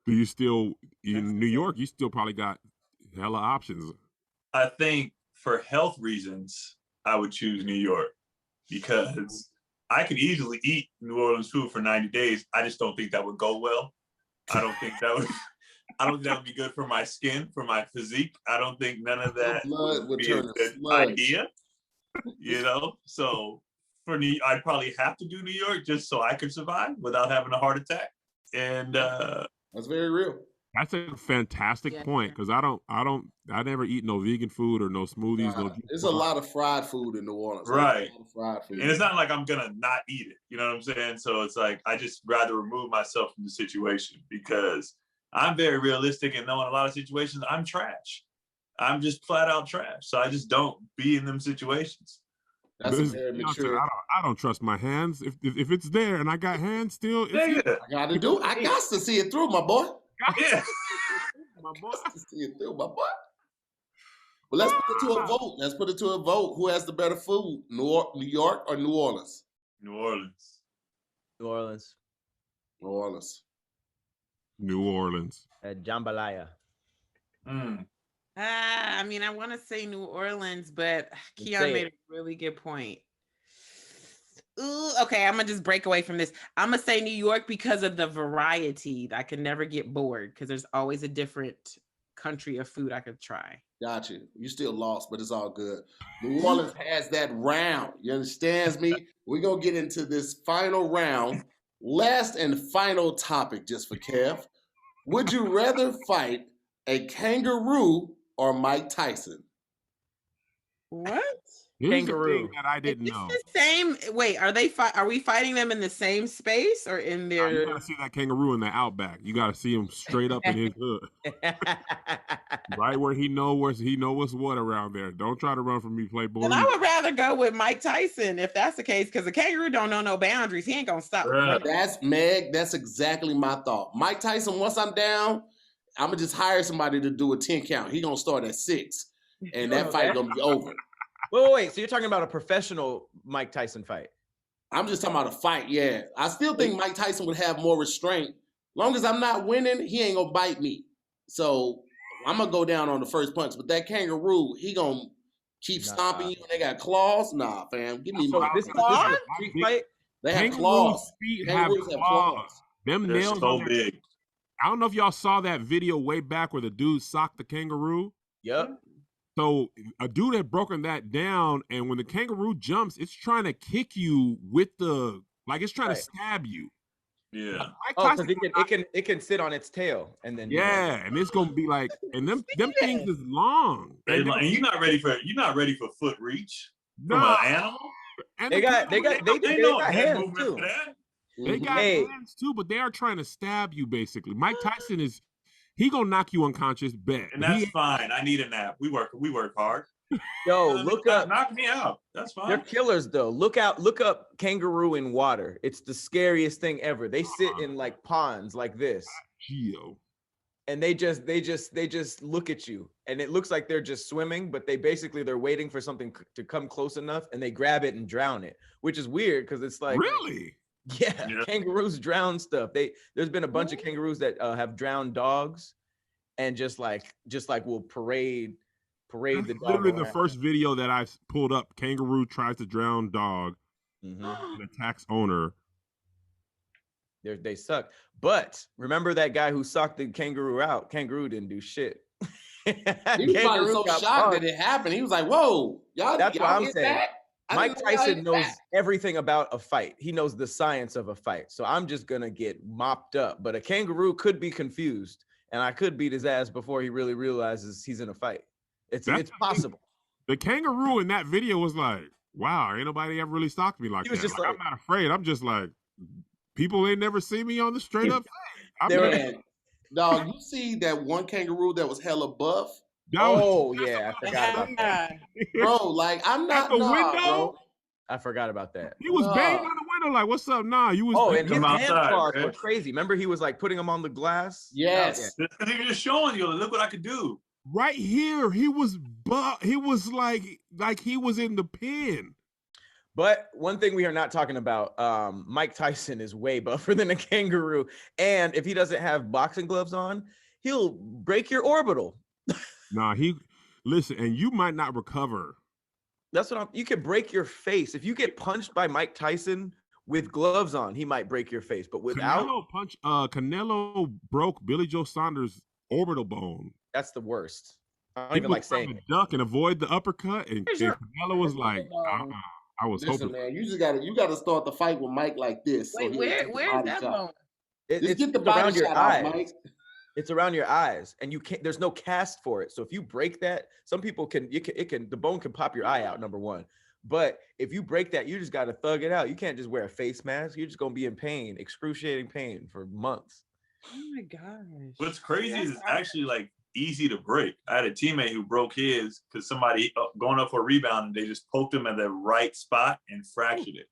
Do you still, in New York, you still probably got hella options. I think for health reasons, I would choose New York because I could easily eat New Orleans food for 90 days. I just don't think that would go well. I don't think that would be good for my skin, for my physique. I don't think none of that would be a good idea, So for me, I'd probably have to do New York just so I could survive without having a heart attack. And that's very real. That's a fantastic point because I never eat no vegan food or no smoothies. There's a lot of fried food in New Orleans. Right. Fried food. And it's not like I'm going to not eat it. You know what I'm saying? So it's like, I just rather remove myself from the situation because I'm very realistic and know in a lot of situations, I'm trash. I'm just flat out trash. So I just don't be in them situations. That's very mature. I don't trust my hands. If it's there and I got hands still, I got to see it through, my boy. Yeah. My boy, see it through, my boy. Well, let's put it to a vote. Who has the better food, New York or New Orleans? New Orleans. New Orleans. New Orleans. New Orleans. Jambalaya. I mean, I want to say New Orleans, but Keon made a really good point. Ooh, okay, I'm gonna just break away from this. I'm gonna say New York because of the variety. I can never get bored because there's always a different country of food I could try. Got you. You still lost, but it's all good. New Orleans has that round. You understand me? We're gonna get into this final round. Last and final topic, just for Kev. Would you rather fight a kangaroo or Mike Tyson? What? Kangaroo. That I didn't know. The same. Wait, are we fighting them in the same space or in their? You gotta see that kangaroo in the outback. You gotta see him straight up in his hood, right where he know what's what around there. Don't try to run from me, Playboy. And I would rather go with Mike Tyson if that's the case, because the kangaroo don't know no boundaries. He ain't gonna stop. That's Meg. That's exactly my thought. Mike Tyson. Once I'm down, I'm gonna just hire somebody to do a 10 count. He gonna start at 6, and that fight gonna be over. Wait. So you're talking about a professional Mike Tyson fight? I'm just talking about a fight. Yeah, I still think Mike Tyson would have more restraint. Long as I'm not winning, he ain't gonna bite me. So I'm gonna go down on the first punch. But that kangaroo, he gonna keep stomping you. And they got claws. Nah, fam, give me my this claws. is a street fight. They have claws. Feet have claws. Them They're nails so big. I don't know if y'all saw that video way back where the dude socked the kangaroo. Yep. So a dude had broken that down, and when the kangaroo jumps, it's trying to kick you with the it's trying to stab you. Yeah. Because it can sit on its tail and then and it's gonna be like, and them things is long. And you're not ready for foot reach from an animal. And they got hands too. They got hands too, but they are trying to stab you basically. Mike Tyson he gonna knock you unconscious, bet. And that's fine. I need a nap. We work hard. Yo, look up. Knock me out. That's fine. They're killers though. Look up kangaroo in water. It's the scariest thing ever. They sit in like ponds like this. Geo. And they just look at you, and it looks like they're just swimming, but they're waiting for something to come close enough, and they grab it and drown it, which is weird because it's like really. Yeah, kangaroos drown stuff. There's been a bunch of kangaroos that have drowned dogs, and just like will parade the dog. Literally the first video that I pulled up. Kangaroo tries to drown dog and attacks owner. They suck. But remember that guy who socked the kangaroo out? Kangaroo didn't do shit. He was probably so shocked that it happened. He was like, "Whoa, y'all!" That's what I'm saying. Mike Tyson knows everything about a fight. He knows the science of a fight. So I'm just going to get mopped up. But a kangaroo could be confused, and I could beat his ass before he really realizes he's in a fight. It's possible. The kangaroo in that video was like, wow, ain't nobody ever really stalked me like that. Just like, I'm not afraid. I'm just like, people ain't never seen me on the straight up fight. Dog, you see that one kangaroo that was hella buff? I forgot about that. Bro, like I'm not bro. I forgot about that. He was banging on the window like, "What's up?" Nah, you was. And his hand claws were crazy. Remember, he was like putting them on the glass. Yes, he was just showing you, look what I could do. Right here, he was he was like he was in the pen. But one thing we are not talking about, Mike Tyson is way buffer than a kangaroo, and if he doesn't have boxing gloves on, he'll break your orbital. Nah, listen, and you might not recover. That's what you could break your face. If you get punched by Mike Tyson with gloves on, he might break your face. But without Canelo broke Billy Joe Saunders' orbital bone. That's the worst. I don't even like saying it. Duck and avoid the uppercut, and Canelo was like, I was hoping. Man, you gotta start the fight with Mike like this. Wait, where's that bone? It's get the body shot out, Mike. It's around your eyes, and you can't. There's no cast for it. So if you break that, some people can. The bone can pop your eye out. Number one, but if you break that, you just got to thug it out. You can't just wear a face mask. You're just gonna be in pain, excruciating pain for months. Oh my gosh! What's crazy is it's actually like easy to break. I had a teammate who broke his because somebody going up for a rebound and they just poked him at the right spot and fractured it.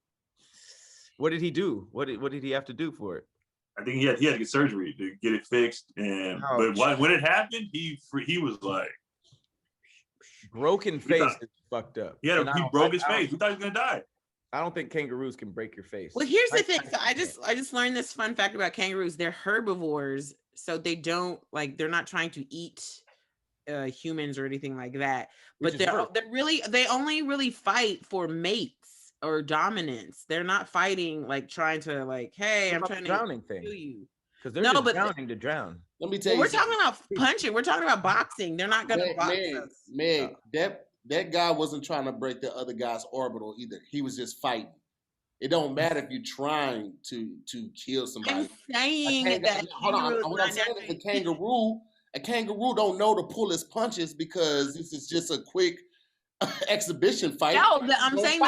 What did he do? What did he have to do for it? I think he had to get surgery to get it fixed. And but when it happened, he was like broken face is fucked up. He broke his face. We thought he was gonna die. I don't think kangaroos can break your face. Well, here's the thing. So I just learned this fun fact about kangaroos. They're herbivores, so they don't they're not trying to eat humans or anything like that. But they only really fight for mates or dominance. They're not fighting trying to hey, I'm trying to kill you. Because they're drowning to drown. Let me tell you. We're talking about punching. We're talking about boxing. They're not gonna box us. Meg, that guy wasn't trying to break the other guy's orbital either. He was just fighting. It don't matter if you're trying to kill somebody. I'm saying that. Hold on. What I'm saying is a kangaroo don't know to pull his punches because this is just a quick exhibition fight. No, I'm saying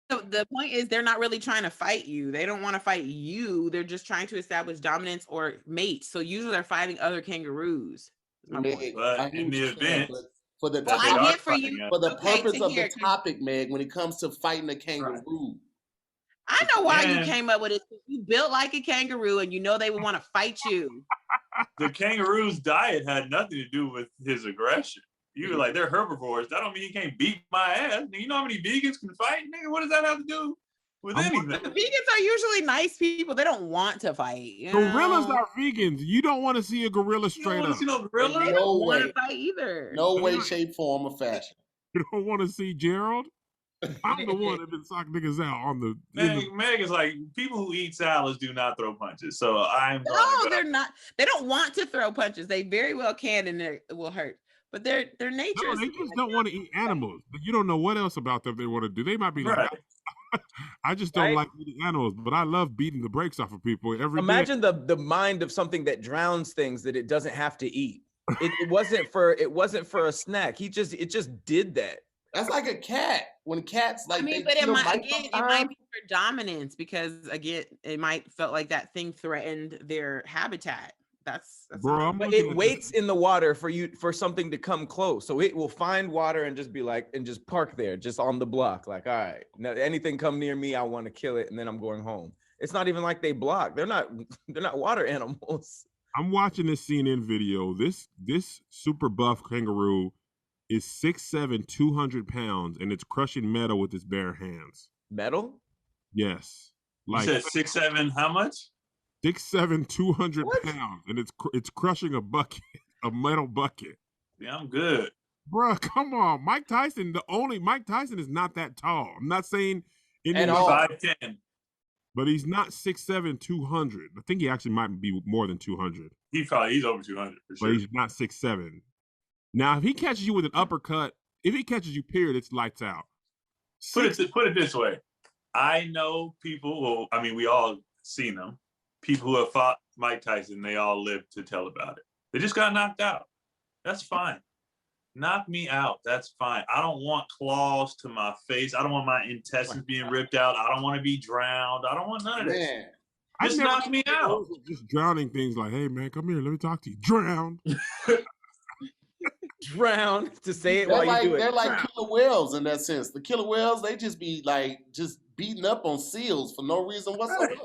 the point is they're not really trying to fight you. They don't want to fight you. They're just trying to establish dominance or mates. So usually they're fighting other kangaroos. But in the event, for the purpose of the topic, Meg, when it comes to fighting a kangaroo. I know why you came up with it. You built like a kangaroo, and you know they would want to fight you. The kangaroo's diet had nothing to do with his aggression. You were like, they're herbivores. That don't mean you can't beat my ass. You know how many vegans can fight, nigga? What does that have to do with anything? The vegans are usually nice people. They don't want to fight. You Gorillas know? are vegans. You don't want to see a gorilla You straight don't want up. to see no gorilla? They No don't want way. to fight either. No way, shape, form, or fashion. You don't want to see Gerald. I'm the one that been sucking niggas out on the. Meg is like, people who eat salads do not throw punches. So I'm going No, they're not. They don't want to throw punches. They very well can, and it will hurt. But their nature. No, they just don't want to eat animals. But you don't know what else about them they want to do. They might be like, right. I just don't like eating animals, but I love beating the brakes off of people every day. Imagine the mind of something that drowns things that it doesn't have to eat. It wasn't for a snack. It just did that. That's like a cat. When cats like, I mean, but it might be for dominance because again, it might felt like that thing threatened their habitat. That's Bro, but it waits in the water for something to come close. So it will find water and just be like, and just park there, just on the block. Like, all right, now anything come near me, I want to kill it, and then I'm going home. It's not even like they block. They're not water animals. I'm watching this CNN video. This super buff kangaroo is 6'7", 200 pounds, and it's crushing metal with its bare hands. Metal? Yes. Like you said 6'7", how much? 6'7", 200 pounds, and it's crushing a bucket, a metal bucket. Yeah, I'm good. Bruh, come on. Mike Tyson is not that tall. I'm not saying at all. 5'10". But he's not 6'7", 200. I think he actually might be more than 200. He's over 200 for sure. But he's not 6'7". Now, if he catches you with an uppercut, if he catches you, period, it's lights out. Put it this way. I know people, well, I mean, we all seen them. People who have fought Mike Tyson, they all live to tell about it. They just got knocked out. That's fine. Knock me out. That's fine. I don't want claws to my face. I don't want my intestines being ripped out. I don't want to be drowned. I don't want none of this. Just knock me out. Just drowning things like, hey, man, come here. Let me talk to you. Drown. Drown to say it they're while like, you do it. They're like killer whales in that sense. The killer whales, they just be like just beating up on seals for no reason whatsoever.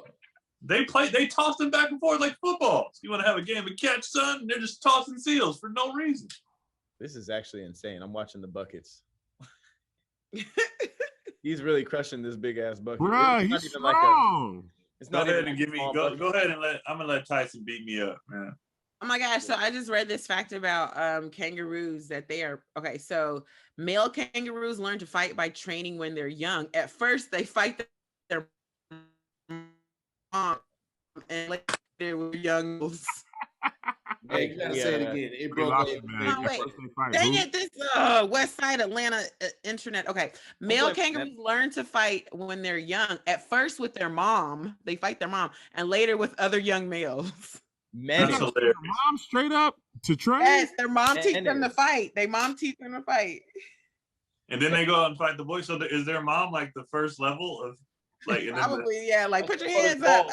They toss them back and forth like footballs. You want to have a game of catch, son? They're just tossing seals for no reason. This is actually insane. I'm watching the buckets. He's really crushing this big ass bucket. Bruh, he's strong. It's Go not ahead even and give me. Go ahead and I'm gonna let Tyson beat me up, man. Oh my gosh. So I just read this fact about kangaroos that they are okay. So male kangaroos learn to fight by training when they're young. At first, they fight their mom and like they were young. Hey, you gotta say it again. It broke up. Oh, wait. Dang it, this West Side Atlanta internet. Okay. Male kangaroos learn to fight when they're young. At first with their mom, they fight their mom, and later with other young males. Men, mom straight up to train. Yes, their mom teach them to fight. Their mom teach them to fight. And then they go out and fight the boys. So is their mom like the first level of like? Probably, yeah. Like put your hands up.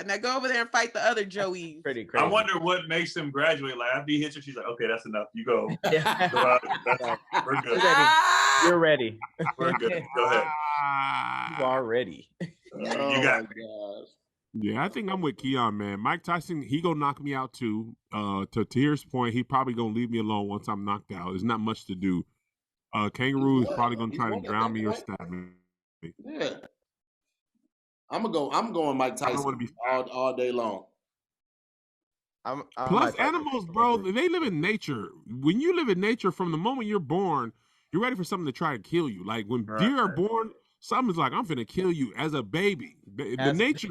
Now go over there and fight the other Joey. Pretty crazy. I wonder what makes them graduate. Like after he hits her, she's like, "Okay, that's enough. You go. Yeah. Go out. We're good. You're ready. We're good. Go ahead. You are ready. You got me. Gosh. Yeah, I think I'm with Keon, man. Mike Tyson, he gonna knock me out too. To Tier's point, he probably gonna leave me alone once I'm knocked out. There's not much to do. Kangaroo is probably gonna try to drown me or stab me. Yeah. I'm going Mike Tyson all day long. Plus, animals, bro, they live in nature. When you live in nature, from the moment you're born, you're ready for something to try to kill you. Like when deer are born, something's like, I'm finna kill you as a baby. The nature,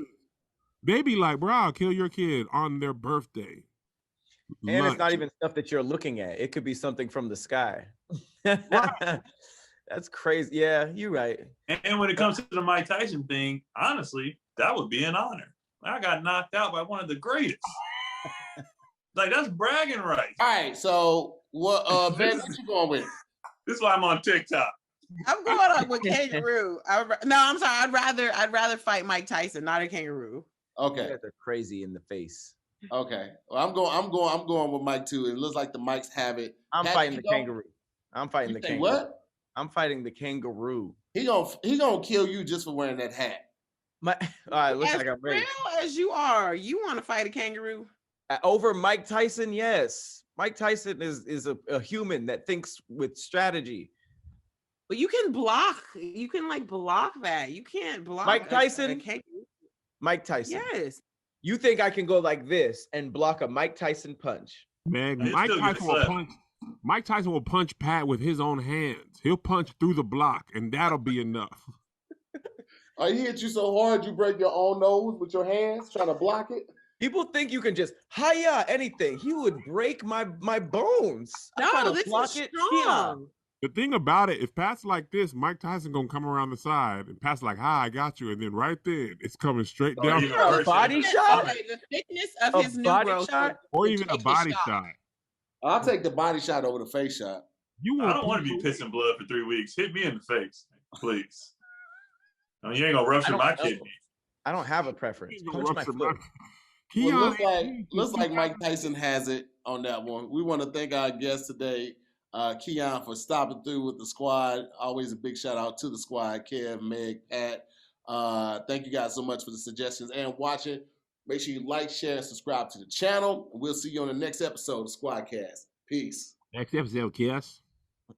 they be like, bro, I'll kill your kid on their birthday. And it's not even stuff that you're looking at. It could be something from the sky. That's crazy. Yeah, you're right. And when it comes to the Mike Tyson thing, honestly, that would be an honor. I got knocked out by one of the greatest. Like that's bragging rights. All right, so what Ben, what you going with? This is why I'm on TikTok. I'm going on with kangaroo. I'm sorry. I'd rather fight Mike Tyson, not a kangaroo. Okay. They're crazy in the face. Okay. Well, I'm going with Mike too. It looks like the Mikes have it. I'm fighting the kangaroo. I'm fighting the kangaroo. What? I'm fighting the kangaroo. He gonna kill you just for wearing that hat. All right, looks like I'm ready. As real as you are, you want to fight a kangaroo? Over Mike Tyson, yes. Mike Tyson is a human that thinks with strategy. But you can block. You can like block that. You can't block Mike Tyson. a kangaroo. Mike Tyson. Yes. You think I can go like this and block a Mike Tyson punch? Man, He'll Mike still get Tyson will slapped. punch. Mike Tyson will punch Pat with his own hands. He'll punch through the block, and that'll be enough. He hit you so hard you break your own nose with your hands trying to block it. People think you can just hiya anything. He would break my bones. I try No, to this block is it. strong. The thing about it, if Pat's like this, Mike Tyson gonna come around the side, and Pat's like, "Hi, I got you," and then right then it's coming straight Oh, down, even Yeah, a worse. body shot? Okay, the thickness of A his new body growth shot? or would even a take the body shot. I'll take the body shot over the face shot. You I want don't want to be people- pissing blood for 3 weeks. Hit me in the face, please. No, you ain't gonna I rupture don't my know. kidney. I don't have a preference. You gonna Punch my rupture foot. Keon, Well, looks like Mike Tyson has it on that one. We want to thank our guest today, Keon, for stopping through with the squad. Always a big shout out to the squad, Kev, Meg, Pat. Thank you guys so much for the suggestions and watching. Make sure you like, share, and subscribe to the channel. We'll see you on the next episode of Squadcast. Peace. next episode, kiss.